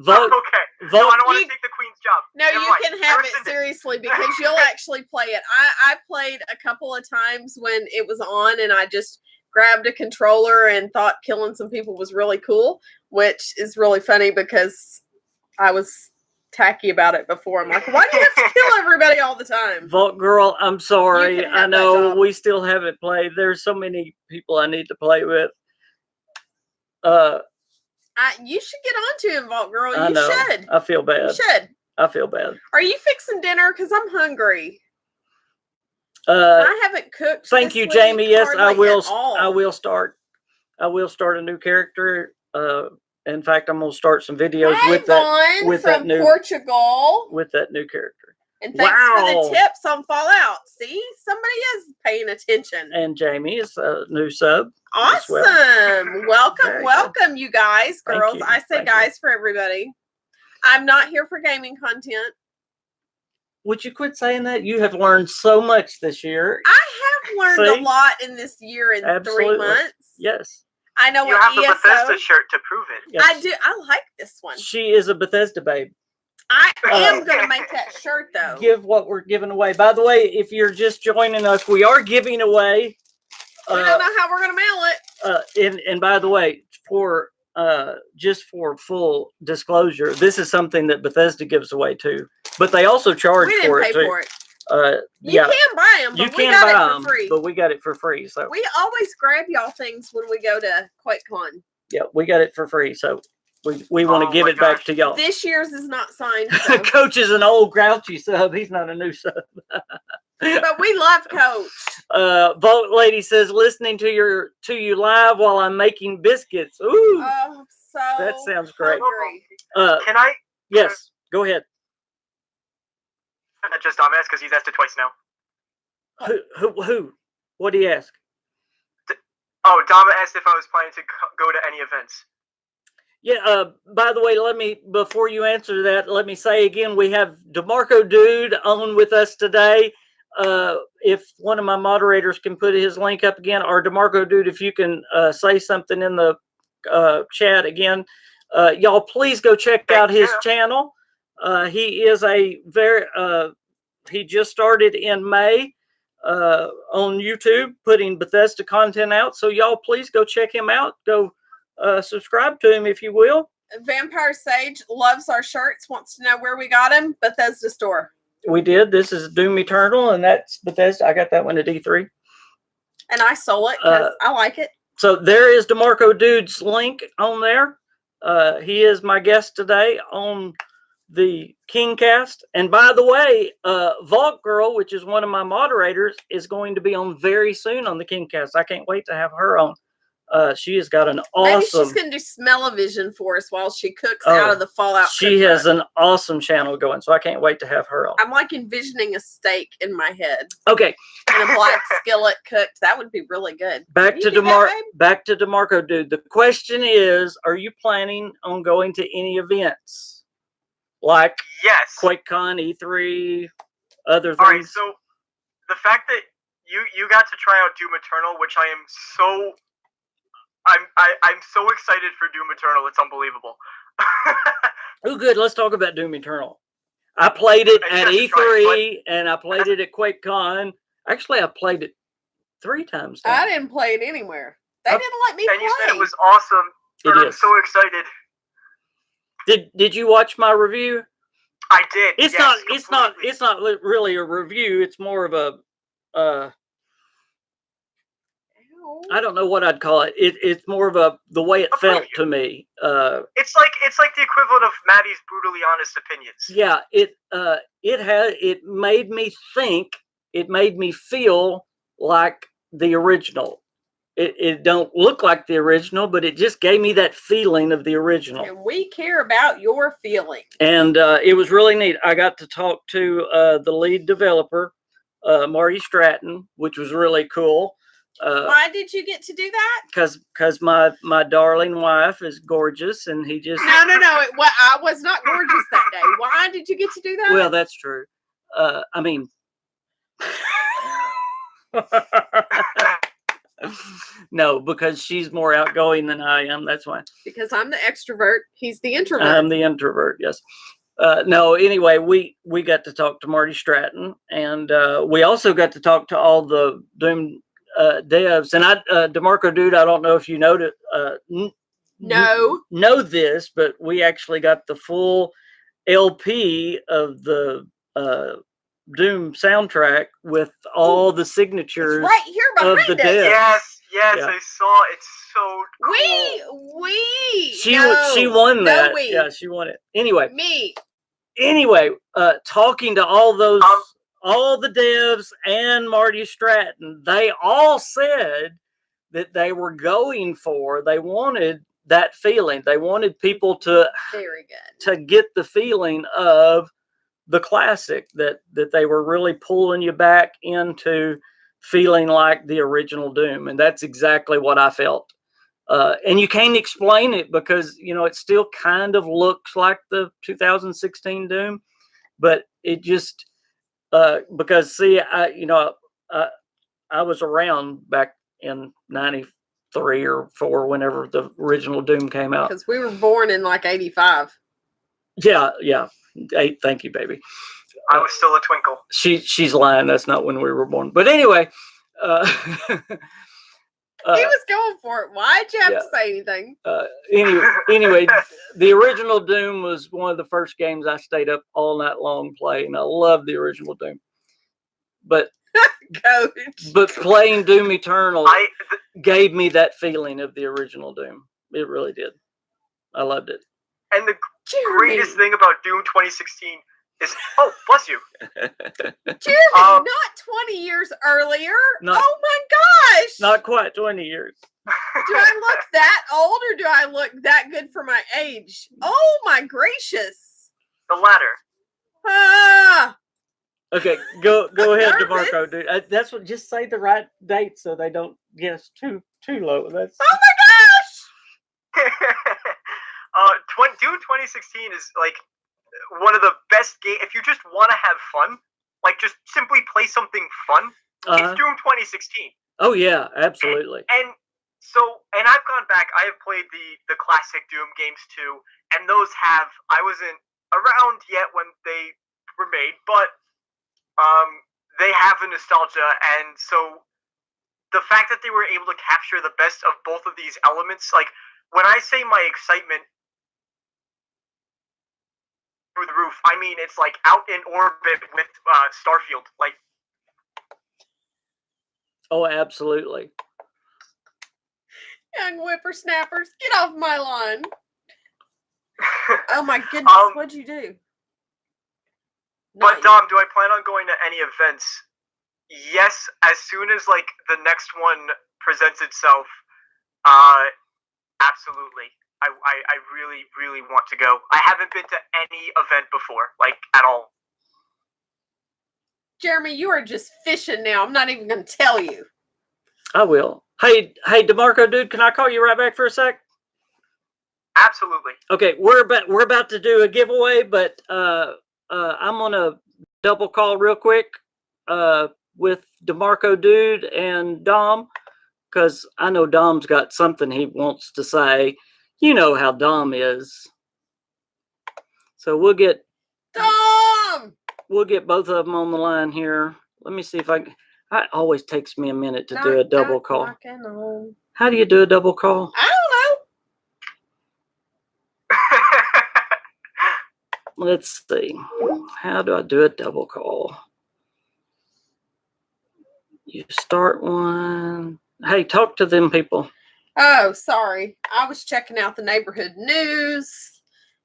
vote. Okay. No, I don't want to take the queen's job. No, Never you mind. can have it Rescind seriously because you'll actually play it. I played a couple of times when it was on, and I just grabbed a controller and thought killing some people was really cool, which is really funny because I was tacky about it before. I'm like, why do you have to kill everybody all the time? Vault Girl, I'm sorry. You can I have that know job. we still haven't played. There's so many people I need to play with. You should get onto him, Vault Girl. I You know. should. I feel bad. You should. I feel bad. Are you fixing dinner? Because I'm hungry. Uh, I haven't cooked. thank this you, week Jamie. Yes, I hardly will. at all. I will start. I will start a new character. In fact, I'm gonna start some videos Hey, with that. Vaughn With from that new. Portugal. With that new character. And thanks for Wow. the tips on Fallout. See, somebody is paying attention. And Jamie is a new sub. as Awesome. well. Welcome, Very welcome, you guys, Thank girls. you. I say Thank you. guys for everybody. I'm not here for gaming content. Would you quit saying that? You have learned so much this year. I have learned See? a lot in this year in 3 Absolutely. months. Yes. I know You what have the ESO. Bethesda shirt to prove it. Yes. I do. I like this one. She is a Bethesda babe. I am going to make that shirt though. Give what we're giving away. By the way, if you're just joining us, we are giving away. We don't know how we're going to mail it. And by the way, for just for full disclosure, this is something that Bethesda gives away too. But they also charge We didn't for pay it too. for it. You Yeah, can buy them, but you we can got buy it them, for free. but we got it for free. So We always grab y'all things when we go to QuakeCon. yeah, we got it for free. So we want to Oh give my it back gosh. to y'all. This year's is not signed, so. Coach is an old grouchy sub. He's not a new sub. But we love Coach. Vote Lady says listening to you live while I'm making biscuits. Ooh, Oh, so that sounds great. hungry. Can I? Yes, go ahead. Just dumbass because he's asked it twice now. Who? What do you ask? Oh, Dama asked if I was planning to go to any events. Yeah, by the way, before you answer that, let me say again, we have DeMarco Dude on with us today. If one of my moderators can put his link up again, or DeMarco Dude, if you can say something in the chat again, y'all please go check out his channel. He is he just started in May on YouTube putting Bethesda content out. So y'all please go check him out. Go subscribe to him if you will. Vampire Sage loves our shirts, wants to know where we got him. Bethesda store. We did. This is Doom Eternal, and that's Bethesda. I got that one at D3. And I stole it because I like it. So there is DeMarco Dude's link on there. He is my guest today on the KingCast. And by the way, Vault Girl, which is one of my moderators, is going to be on very soon on the KingCast. I can't wait to have her on. She has got an awesome. Maybe she's going to do smell-o-vision for us while she cooks out of the Fallout. She has an awesome channel going, so I can't wait to have her on. I'm like envisioning a steak in my head. Okay. And a black skillet cooked. That would be really good. Back to DeMarco Dude. The question is, are you planning on going to any events? Like yes, QuakeCon, E3, other things? All right, so the fact that you got to try out Doom Eternal, which I am so I'm so excited for Doom Eternal. It's unbelievable. Oh, good. Let's talk about Doom Eternal. I played it at E3 and I played it at QuakeCon. Actually, I played it 3 times now. I didn't play it anywhere. They didn't let me play. And you said it was awesome. I'm so excited. Did you watch my review? I did. It's not really a review. It's more of a I don't know what I'd call it. It's more of the way it felt to me. It's like the equivalent of Maddie's brutally honest opinions. Yeah, it made me think. It made me feel like the original. It don't look like the original, but it just gave me that feeling of the original. And we care about your feelings. And it was really neat. I got to talk to the lead developer, Marty Stratton, which was really cool. Why did you get to do that? Because my darling wife is gorgeous, and he just no. I was not gorgeous that day. Why did you get to do that? Well, that's true. I mean, No, because she's more outgoing than I am. That's why. Because I'm the extrovert, he's the introvert. I'm the introvert. Yes. No. Anyway, we got to talk to Marty Stratton, and we also got to talk to all the Doom devs. And DeMarco, dude, I don't know if you know know this, but we actually got the full LP of the Doom soundtrack with all the signatures right here behind of the us. devs. Yes, Yeah. I saw. It's so cool. She won that. Yeah, she won it. Anyway, talking to all those all the devs and Marty Stratton, they all said that they were going for, they wanted that feeling. They wanted people to get the feeling of the classic, that they were really pulling you back into feeling like the original Doom. And that's exactly what I felt. And you can't explain it because, it still kind of looks like the 2016 Doom, but it just, because see, I was around back in 93 or 4, whenever the original Doom came out. Because we were born in like 85. Yeah. Thank you, baby. I was still a twinkle. She's lying. That's not when we were born. But anyway, he was going for it. Why'd you have to say anything? Anyway, the original Doom was one of the first games I stayed up all night long playing. I love the original Doom. But but playing Doom Eternal gave me that feeling of the original Doom. It really did. I loved it. And the greatest thing about Doom 2016 is, oh, bless you. Jeremy, not 20 years earlier. Oh my gosh. Not quite 20 years. Do I look that old or do I look that good for my age? Oh my gracious. The latter. Okay, go ahead, DeMarco, dude. That's what. Just say the right date so they don't guess too low. That's. Oh my gosh. Doom 2016 is like one of the best games. If you just want to have fun, like just simply play something fun, it's Doom 2016. Oh yeah, absolutely. And I've gone back. I have played the classic Doom games too, and those have. I wasn't around yet when they were made, but they have a nostalgia, and so the fact that they were able to capture the best of both of these elements, like when I say my excitement through the roof, I mean it's like out in orbit with Starfield, like. Oh, absolutely. Young whippersnappers, get off my lawn. Oh my goodness, what'd you do? But Dom, do I plan on going to any events? Yes, as soon as like the next one presents itself. Absolutely. I really, really want to go. I haven't been to any event before, like at all. Jeremy, you are just fishing now. I'm not even going to tell you. I will. Hey, DeMarco, dude, can I call you right back for a sec? Absolutely. Okay, we're about to do a giveaway, but I'm gonna double call real quick with DeMarco, dude, and Dom, because I know Dom's got something he wants to say. You know how Dom is. So we'll get Dom. We'll get both of them on the line here. Let me see if I can. It always takes me a minute to do a double call. How do you do a double call? I don't know. Let's see. How do I do a double call? You start one. Hey, talk to them people. Oh, sorry. I was checking out the neighborhood news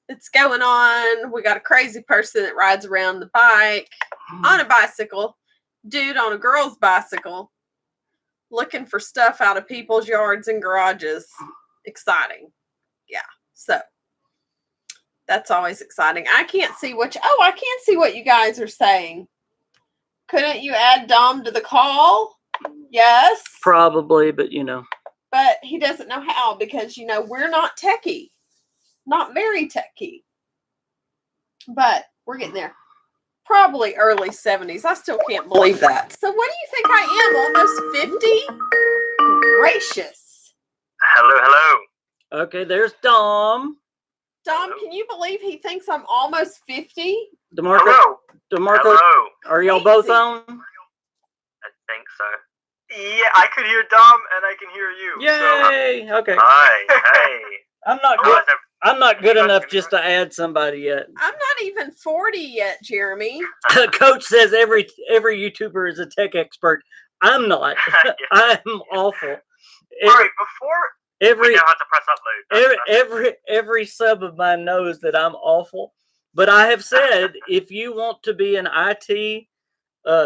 that's going on. We got a crazy person that rides around the bike on a bicycle. Dude on a girl's bicycle looking for stuff out of people's yards and garages. Exciting. Yeah. So that's always exciting. I can't see what you guys are saying. Couldn't you add Dom to the call? Yes. Probably, but But he doesn't know how because, we're not techie. Not very techie. But we're getting there. Probably early 70s. I still can't believe that. So what do you think I am? Almost 50? Gracious. Hello. Okay, there's Dom. Dom, can you believe he thinks I'm almost 50? DeMarco. Hello. DeMarco, Hello. are y'all both Crazy. on? I think so. Yeah, I could hear Dom and I can hear you. Yay! Okay. Hi. Hey. I'm not How good. is I'm not good You guys enough can just to add somebody yet. I'm not even 40 yet, Jeremy. Coach says every YouTuber is a tech expert. I'm not. I'm awful. All right, before we Every know how to press upload. every sub of mine knows that I'm awful. But I have said, if you want to be an IT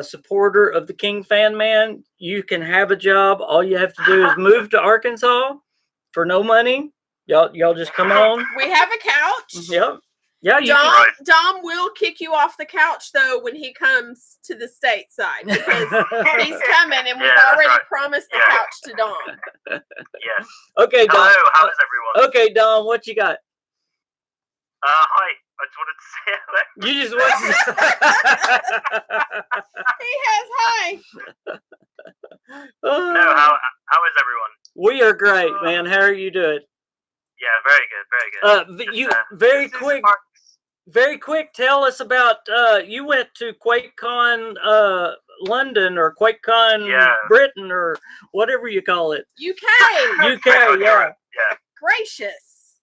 supporter of the KingFanMan, you can have a job. All you have to do is move to Arkansas for no money. Y'all just come on. We have a couch. Yep. Yeah, you Dom, can. Dom will kick you off the couch though when he comes to the stateside because he's coming and we've already promised the couch to Dom. Yes. Okay, Dom. Hello, how is everyone? Okay, Dom, what you got? Hi. I just wanted to say hello. You just want He has hi. No, how is everyone? We are great, man. How are you doing? Yeah, very good, very good. You very quick. Tell us about you went to QuakeCon London or QuakeCon Britain or whatever you call it. UK, yeah. Gracious.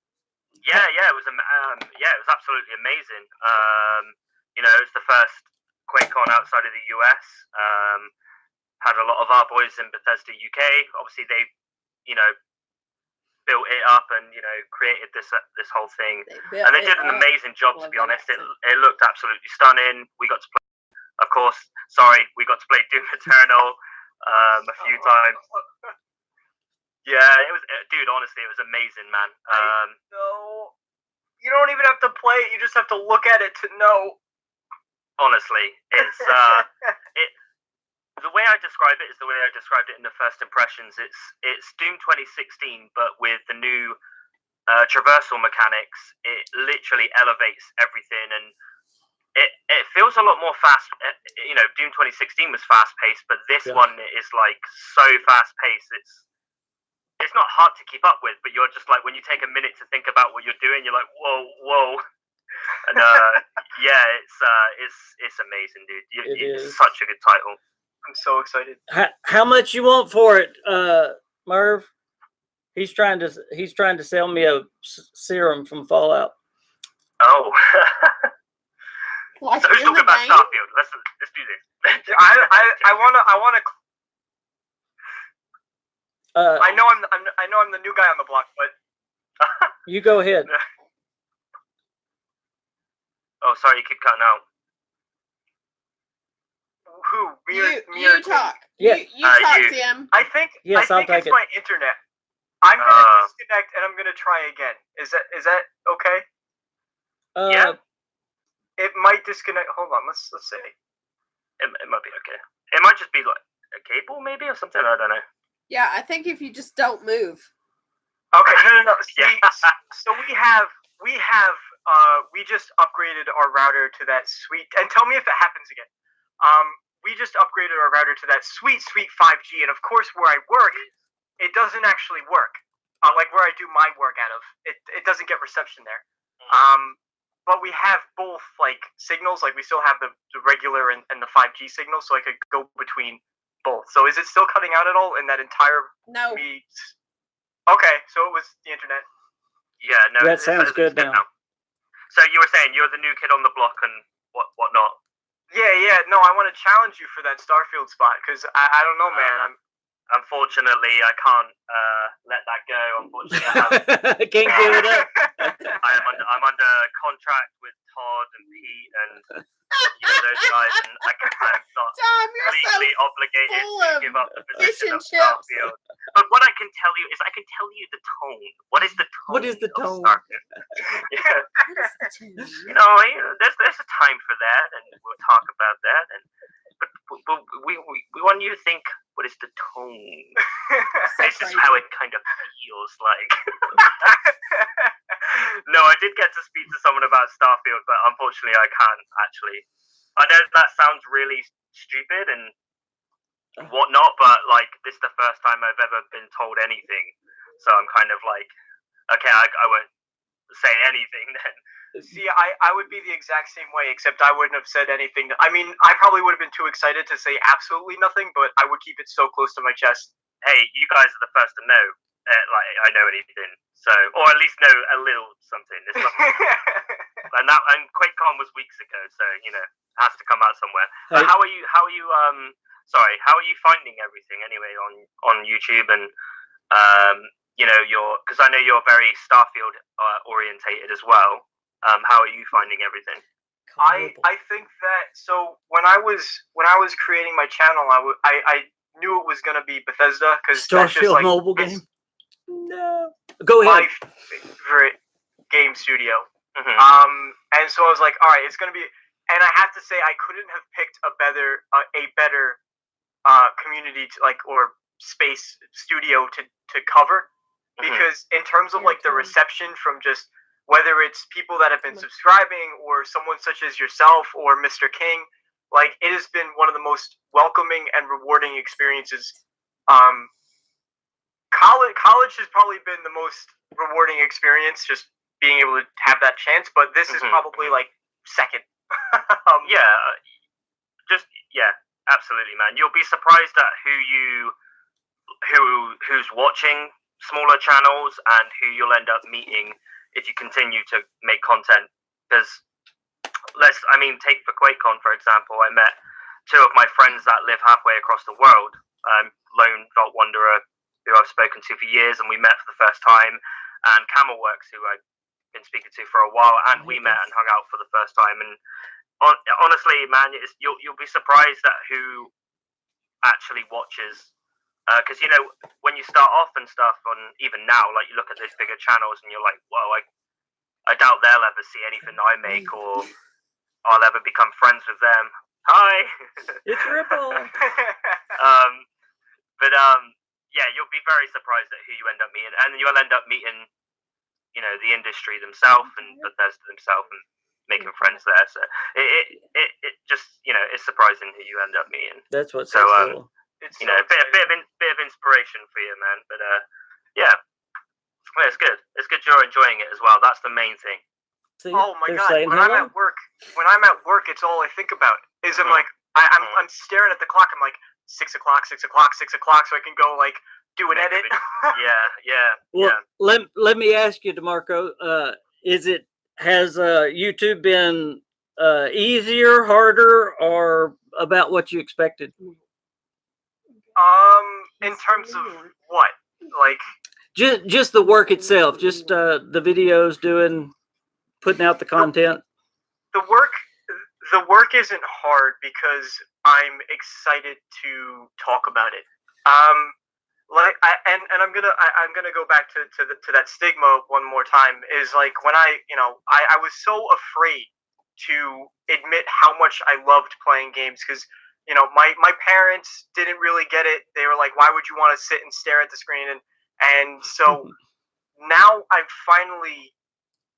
Yeah, it was it was absolutely amazing. It was the first QuakeCon outside of the US. Had a lot of our boys in Bethesda UK. Obviously, they, built it up and created this whole thing, and they did an amazing job. To be honest, it looked absolutely stunning. We got to play, of course. Sorry, we got to play Doom Eternal a few times. Yeah, it was, dude. Honestly, it was amazing, man. No, you don't even have to play it. You just have to look at it to know. Honestly, it's the way I describe it is the way I described it in the first impressions. It's Doom 2016, but with the new traversal mechanics. It literally elevates everything, and it feels a lot more fast. Doom 2016 was fast paced, but this one is like so fast paced. It's not hard to keep up with, but you're just like, when you take a minute to think about what you're doing, you're like, whoa. And it's amazing, dude. It's such a good title. I'm so excited. How much you want for it, Merv? He's trying to sell me a serum from Fallout. Oh. Like so who's talking about Starfield? Let's do this. I wanna. I know I'm the new guy on the block, but you go ahead. Oh, sorry, you keep cutting out. Who? You talk. Yeah. You talk, Tim. I think it's my internet. I'm gonna disconnect and I'm gonna try again. Is that okay? Yeah. It might disconnect. Hold on. Let's see. It might be okay. It might just be like a cable, maybe, or something. I don't know. Yeah, I think if you just don't move. Okay. No. See, so we just upgraded our router to that sweet. And tell me if it happens again. We just upgraded our router to that sweet 5G, and of course, where I work, it doesn't actually work. Like where I do my work out of, it doesn't get reception there. But we have both like signals. Like we still have the regular and the 5G signal, so I could go between both. So is it still cutting out at all in that entire? No. Okay, so it was the internet. Yeah, no. That sounds good now. So you were saying you're the new kid on the block and whatnot. Yeah. No, I want to challenge you for that Starfield spot because I don't know, man. Unfortunately, I can't let that go. Unfortunately, I can't give it up. I'm under contract with Todd and Pete and those guys, and I'm not legally obligated to give up the position of Starfield. But what I can tell you is, I can tell you the tone. What is the tone? What is the tone? There's a time for that, and we'll talk about that. But we want you to think, what is the tone? This is how it kind of feels like. No, I did get to speak to someone about Starfield, but unfortunately I can't actually I know that sounds really stupid and whatnot, but like this is the first time I've ever been told anything, so I'm kind of like, okay, I won't say anything then. See, I would be the exact same way, except I wouldn't have said anything. I mean, I probably would have been too excited to say absolutely nothing, but I would keep it so close to my chest. Hey, you guys are the first to know. Like I know anything, so or at least know a little something. It's and QuakeCon was weeks ago, so you know it has to come out somewhere. Hey. How are you? Sorry, how are you finding everything anyway on YouTube and you know because I know you're very Starfield orientated as well. How are you finding everything? I think that so when I was creating my channel, I knew it was gonna be Bethesda because that's just Starfield like mobile game. No, go ahead. my favorite game studio. Mm-hmm. And so I was like, all right, it's gonna be. And I have to say, I couldn't have picked a better community or space studio to cover because in terms of like the reception from just whether it's people that have been subscribing or someone such as yourself or Mr. King, like it has been one of the most welcoming and rewarding experiences. College has probably been the most rewarding experience, just being able to have that chance. But this is probably like second. Absolutely, man. You'll be surprised at who's watching smaller channels and who you'll end up meeting if you continue to make content. Because take for QuakeCon for example, I met two of my friends that live halfway across the world. Lone Vault Wanderer, who I've spoken to for years, and we met for the first time, and Camelworks, who I've been speaking to for a while, and we met and hung out for the first time. And honestly, man, you'll be surprised at who actually watches. Because you know, when you start off and stuff, on even now, like you look at those bigger channels and you're like, whoa, I doubt they'll ever see anything I make, or I'll ever become friends with them. Hi, it's Ripple. Yeah, you'll be very surprised at who you end up meeting, and you'll end up meeting, you know, the industry themselves and Bethesda themselves, and making friends there. So it just, you know, it's surprising who you end up meeting. That's what's so cool. It's you know, a bit of inspiration for you, man. But yeah, well, it's good. It's good you're enjoying it as well. That's the main thing. See, oh my god! When I'm at work, it's all I think about is I'm like I'm staring at the clock. I'm like 6 o'clock, 6 o'clock, 6 o'clock, so I can go like do an edit. Well, let me ask you, DeMarco. Has YouTube been easier, harder, or about what you expected? In terms of what? Like just the work itself, just the videos, putting out the content. The work isn't hard because I'm excited to talk about it. I'm gonna go back to that stigma one more time. Is like when I was so afraid to admit how much I loved playing games because my parents didn't really get it. They were like, why would you want to sit and stare at the screen? And so now I'm finally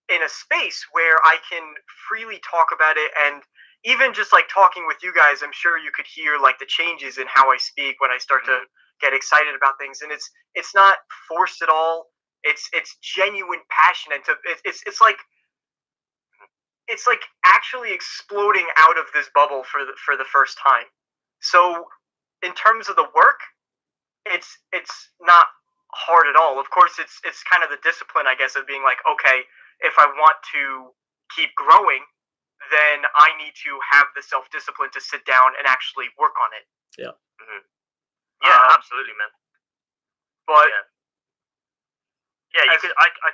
in a space where I can freely talk about it, and even just like talking with you guys, I'm sure you could hear like the changes in how I speak when I start to get excited about things, and it's not forced at all. It's genuine passion, and it's like actually exploding out of this bubble for the first time. So in terms of the work, it's not hard at all. Of course, it's kind of the discipline, I guess, of being like, okay, if I want to keep growing, then I need to have the self-discipline to sit down and actually work on it. Yeah. Mm-hmm. Yeah, absolutely, man. But I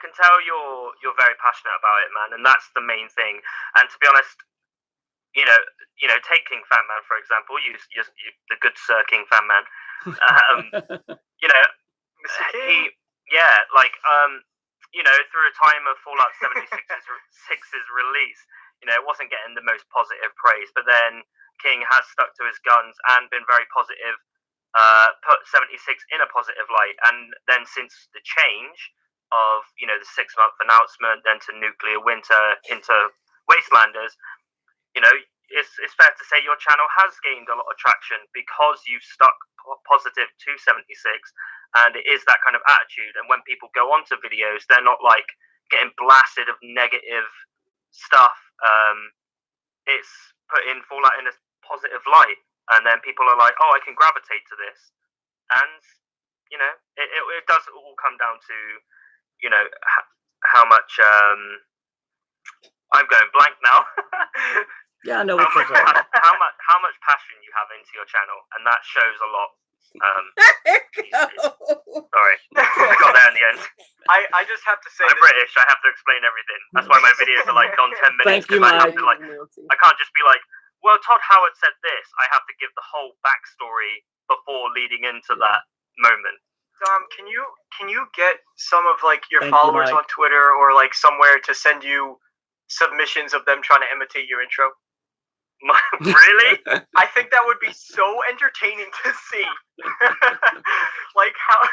can tell you're very passionate about it, man, and that's the main thing. And to be honest, you know, take KingFanMan for example. You the good Sir KingFanMan. You know, through a time of Fallout 76's release, you know, it wasn't getting the most positive praise, but then King has stuck to his guns and been very positive, put 76 in a positive light, and then since the change of, you know, the 6-month announcement, then to Nuclear Winter, into Wastelanders, you know, it's fair to say your channel has gained a lot of traction because you've stuck positive to 76, and it is that kind of attitude. And when people go onto videos, they're not like getting blasted of negative stuff. It's put in Fallout in a positive light, and then people are like, oh, I can gravitate to this. And you know, it does all come down to, you know, how much I'm going blank now. Yeah, I know what you're saying. How much passion you have into your channel, and that shows a lot. Sorry, I got there in the end. I just have to say, I'm British. I have to explain everything. That's why my videos are like on 10 minutes. Thank you, I have Mike. to, like, I can't just be like, well, Todd Howard said this. I have to give the whole backstory before leading into that moment. Can you get some of like your Thank you, followers Mike. on Twitter or like somewhere to send you submissions of them trying to imitate your intro? Really? I think that would be so entertaining to see. Like how.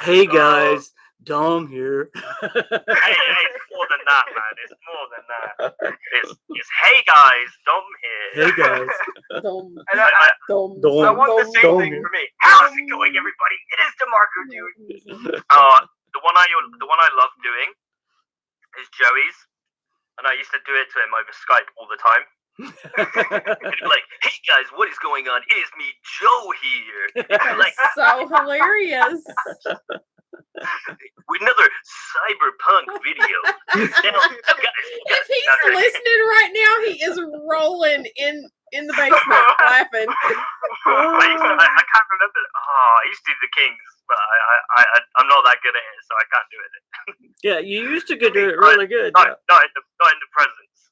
Hey guys, Dom here. Hey, it's more than that, man. It's more than that. It's hey guys, Dom here. Hey guys. And I want the same thing for me. How's it going, everybody? It is DeMarco, dude. The one I love doing is Joey's, and I used to do it to him over Skype all the time. He'd be like, "Hey guys, what is going on? It is me, Joe here." Like, so hilarious. with another cyberpunk video. Now, guys, If he's listening right now, he is rolling in the basement laughing. I can't remember. Oh, I used to do the Kings, but I'm not that good at it, so I can't do it. Yeah, you used to do it really good. Not in the presence.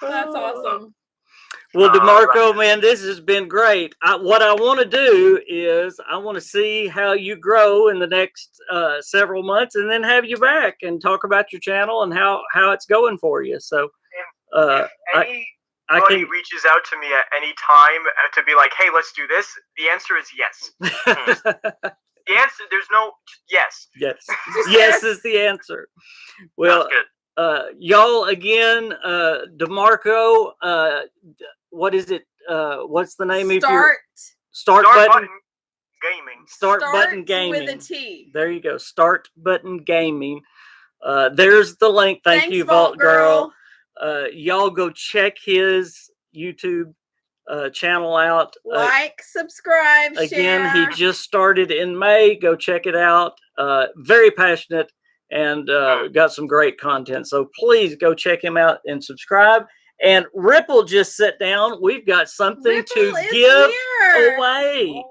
That's awesome. Well, DeMarco, man, this has been great. What I want to do is I want to see how you grow in the next several months, and then have you back and talk about your channel and how it's going for you. So, Anybody reaches out to me at any time to be like, "Hey, let's do this," the answer is yes. The answer, there's no yes. Yes, yes is the answer. Well, That's good. Y'all again, DeMarco. What is it? What's the name of your Start Button Gaming? Start Button Gaming with a T. There you go. Start Button Gaming. There's the link. Thanks, you, Vault Girl. Y'all go check his YouTube channel out. Like, subscribe, again, share. he just started in May. Go check it out. Very passionate and got some great content. So please go check him out and subscribe. And Ripple just sat down. We've got something Ripple to is give here. away.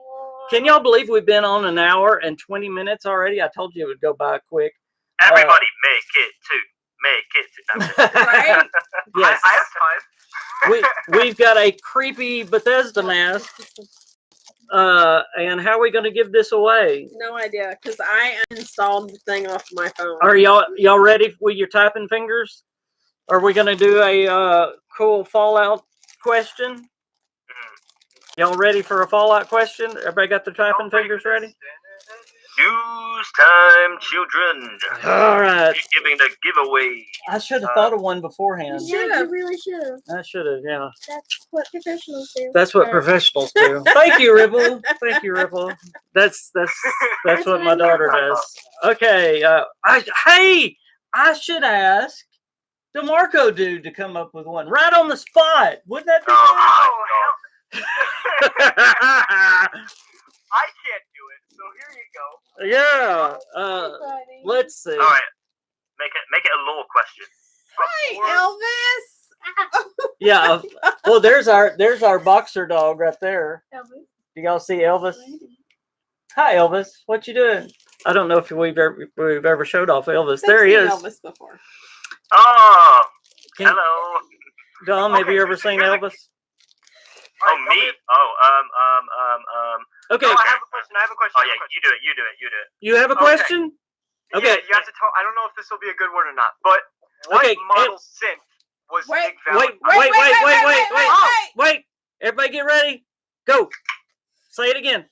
Can y'all believe we've been on an hour and 20 minutes already? I told you it would go by quick. Everybody make it too. Make it too. Right? Yes. I have time. We've got a creepy Bethesda mask. And how are we going to give this away? No idea, because I uninstalled the thing off my phone. Are y'all ready with your typing fingers? Are we going to do a cool Fallout question? Y'all ready for a Fallout question? Everybody got their typing fingers ready? News time, children. All right. We're giving the giveaway. I should have thought of one beforehand. Yeah, You really should have. I should have, yeah. That's what professionals do. That's what professionals do. Thank you, Ripple. Thank you, Ripple. That's what my daughter does. Okay. I should ask DeMarco dude to come up with one right on the spot. Wouldn't that be Oh, I can't do it, so here you go. Yeah. Let's see. All right. Make it a lore question. Hi, Elvis. Yeah. Well, there's our boxer dog right there. Do y'all see Elvis? Hi, Elvis. What you doing? I don't know if we've ever showed off Elvis. There he is. Elvis before. Oh, hello. Dom, have you ever seen Elvis? Oh, me? Okay. No, I have a question. Oh, yeah, you do it. You have a question? Okay. Yeah, you have to tell. I don't know if this will be a good one or not, but what model synth was Nick Valentine? Wait. Everybody get ready. Go. Say it again.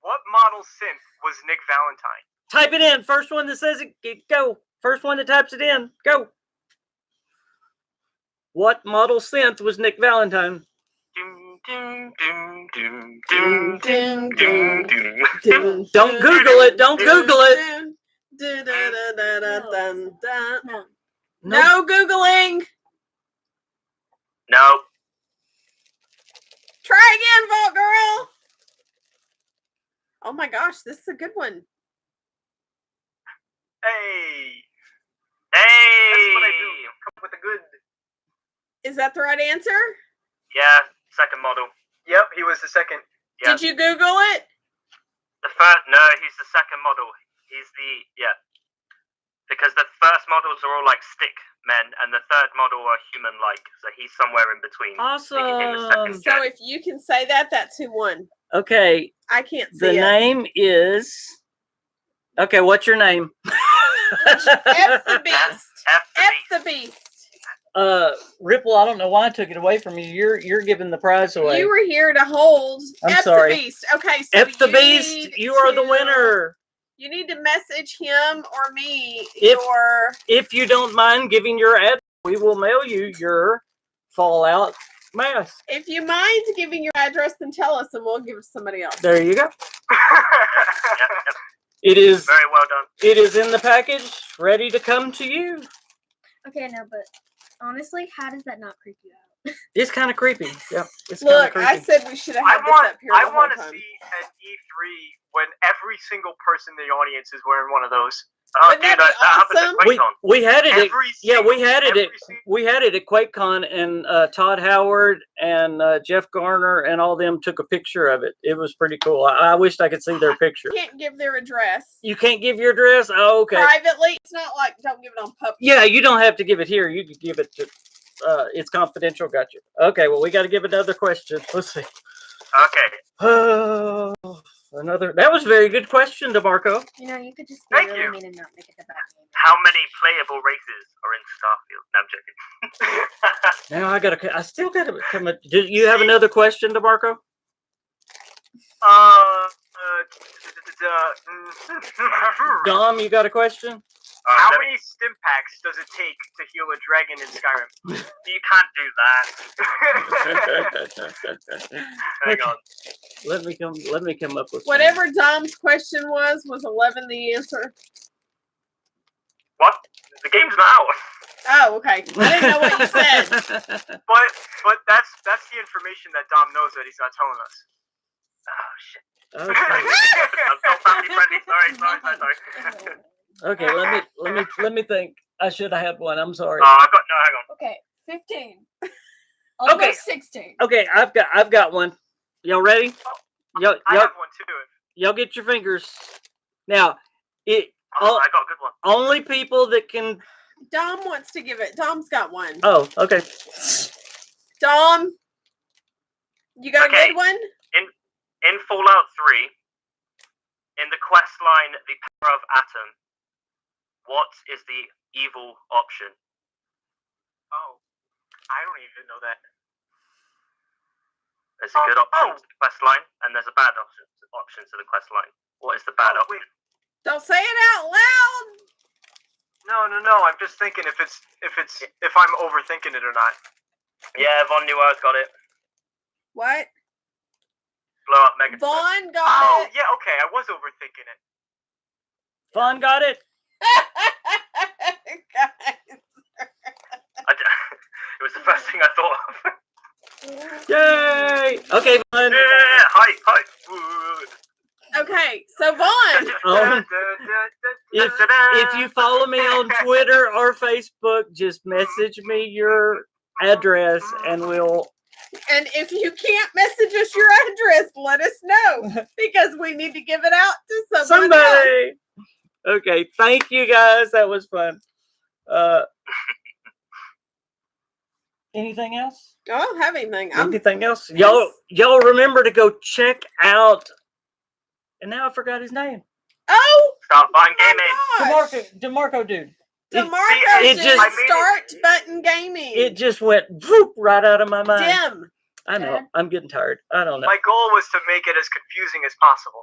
What model synth was Nick Valentine? Type it in. First one that says it, go. First one that types it in, go. What model synth was Nick Valentine? Doom, doom, doom, doom, doom, Dun, doom, dun, doom. Don't Google it. Don't Google it. No. No Googling. No. Try again, Vault Girl. Oh my gosh, this is a good one. Hey, Hey. that's what I do. Come up with a good. Is that the right answer? Yeah, second model. Yep, he was the second. Yeah. Did you Google it? The first, no, he's the second model. He's the because the first models are all like stick men, and the third model are human-like. So he's somewhere in between. Making him the second Awesome. So gen. if you can say that, that's who won. Okay, I can't the see it. name is. Okay, what's your name? F the beast. F the F beast. the beast. Ripple, I don't know why I took it away from you. You're giving the prize away. You were here to hold I'm F sorry. the beast. Okay, so F the you Beast, need you are the to- winner. You need to message him or me If- your. If you don't mind giving your address, we will mail you your Fallout mask. If you mind giving your address, then tell us, and we'll give it to somebody else. There you go. Yep. It is. Very well done. It is in the package, ready to come to you. Okay, no, but honestly, how does that not creep you out? It's kind of creepy. Yep. It's kind of Look, creepy. I said we should have I had this want. up here I the whole want to time. see an E3 when every single person in the audience is wearing one of those. Oh, Wouldn't dude, that be that happened awesome? at QuakeCon. we had it. Every Yeah, we single- had it. every single- We had it at QuakeCon, and Todd Howard and Jeff Garner and all them took a picture of it. It was pretty cool. I wished I could see their picture. Can't give their address You can't give your address? Oh, okay. privately. It's not like don't give it on public. Yeah, you don't have to give it here. You can give it to. It's confidential. Gotcha. Okay, well, we got to give another question. Let's see. Okay. Oh, another. That was a very good question, DeMarco. You know, you could just be Thank really you. mean and not make it about me. How many playable races are in Starfield? No, I'm joking. Now I gotta. I still gotta come. Do you have another question, DeMarco? Dom, you got a question? How Let me- many stim packs does it take to heal a dragon in Skyrim? You can't do that. Hang on. Let me come up with Whatever Dom's question was 11 the answer. What? The game's now. Oh, okay. I didn't know what you said. said. But that's the information that Dom knows that he's not telling us. Oh shit. Okay. I'm so family friendly. Sorry. Okay, let me think. I should have had one. I'm sorry. Oh, I got no. Hang on. Okay, 15. Almost Okay. 16. Okay, I've got one. Y'all ready? Y'all I have one too. y'all get your fingers. Now, it Oh, I got a good one. only people that can. Dom wants to give it. Dom's got one. Oh, okay. Dom, you got a Okay. good one? In Fallout 3, in the quest line, the power of atom, what is the evil option? Oh, I don't even know that. There's a good option Oh. to the quest line, and there's a bad option to the quest line. What is the bad Oh, option? wait. Don't say it out loud. No. I'm just thinking if I'm overthinking it or not. Yeah, Von Neuer's got it. What? Blow up Megatron. Vaughn got Oh, it. yeah, okay. I was overthinking it. Fawn got it. Guys. It was the first thing I thought of. Yay! Okay, Fawn. Yeah, hype. Wood. Okay, so Vaughn. Um, if you follow me on Twitter or Facebook, just message me your address and we'll. And if you can't message us your address, let us know because we need to give it out to someone else. Somebody. Okay, thank you guys. That was fun. Anything else? I don't have anything. Anything else? Y'all remember to go check out. And now I forgot his name. Oh, Start buying my gaming. gosh. DeMarco dude. DeMarco it did just- start button gaming. It just went whoop right out of my mind. Dim. I know. Dad? I'm getting tired. I don't know. My goal was to make it as confusing as possible.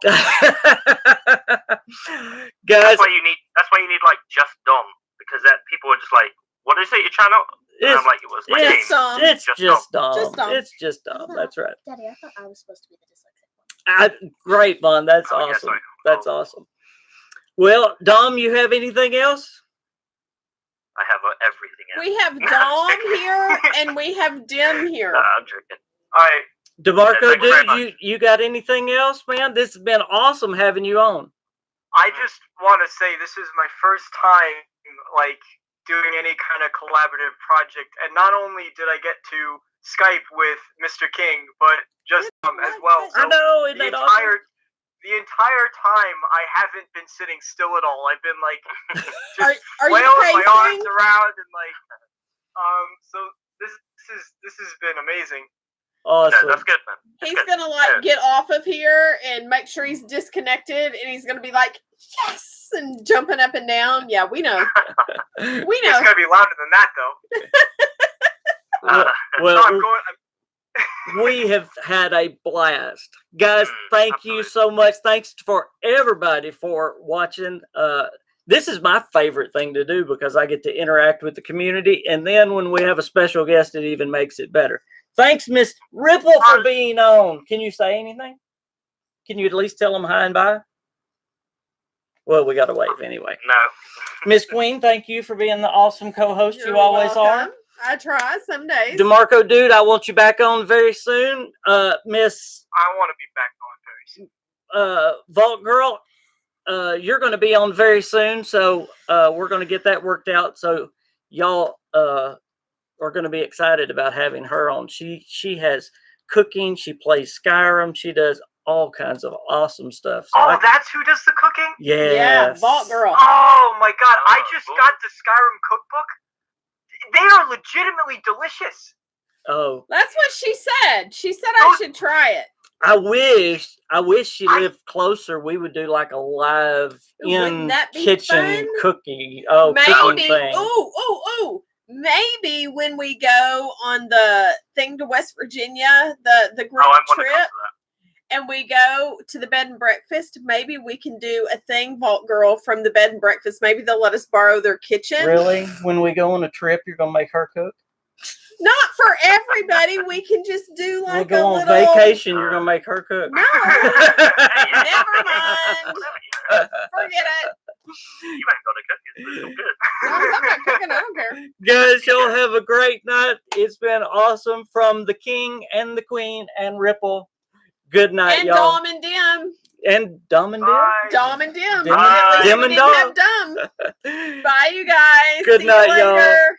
Guys, That's why you need like just Dom, because that people are just like, what did you say your channel? And I'm like, it was my it's, game. Dom. it's Just just Dom. dumb. Just Dom. It's just dumb. That's right. Daddy, I thought I was supposed to be the dyslexic one. Great, Vaughn. That's Oh, yes, awesome. I- That's awesome. Well, Dom, you have anything else? I have everything else. We have Dom here and we have Dim here. No, I'm joking. All right. DeMarco, Thank you very dude, you got anything else, man? This has been awesome having you on. I just want to say this is my first time like doing any kind of collaborative project, and not only did I get to Skype with Mr. King, but just as well. I know, isn't the that awesome? the entire time I haven't been sitting still at all. I've been like Are just you flailing my arms pacing? around and like so this has been amazing. Awesome. No, that's good, man. That's He's good. gonna like Yeah. get off of here and make sure he's disconnected, and he's gonna be like, yes, and jumping up and down. Yeah, we know. We know. It's gonna be louder than that though. well, No, well, I'm going. we have had a blast, guys. Thank you absolutely. so much. Thanks for everybody for watching. This is my favorite thing to do because I get to interact with the community, and then when we have a special guest, it even makes it better. Thanks, Miss Ripple, for being on. Can you say anything? Can you at least tell them hi and bye? Well, we got to wave anyway. No. Miss Queen, thank you for being the awesome co-host you You're always welcome. I try some days. are. DeMarco, dude, I want you back on very soon. Miss I want to be back on very soon. Vault Girl, you're going to be on very soon, so we're going to get that worked out. So y'all are going to be excited about having her on. She has cooking. She plays Skyrim. She does all kinds of awesome stuff. So Oh, that's who does the cooking? Yeah, Vault Girl. Oh my god, I just cool. got the Skyrim cookbook. They are legitimately delicious. Oh, That's what she said. She said I should try it. I wish she lived closer. We would do like a live Wouldn't in that be kitchen fun? cooking Maybe. thing. Ooh. Maybe when we go on the thing to West Virginia, the group Oh, I want to come trip, to that. and we go to the bed and breakfast, maybe we can do a thing, Vault Girl, from the bed and breakfast. Maybe they'll let us borrow their kitchen. Really? When we go on a trip, you're gonna make her cook? Not for everybody. We can just do We'll like go a on little vacation. You're gonna make her cook. No, never mind. Forget it. You ain't got to cook it. It's all good. As long as I'm not cooking, I don't care. Guys, y'all have a great night. It's been awesome from the King and the Queen and Ripple. Good night, And y'all. Dom and Dim. And Dom and Dim. Bye. Dom and Dim. Dim At least Dim we and didn't have Dom. Bye, you guys. Good See night, you y'all. later.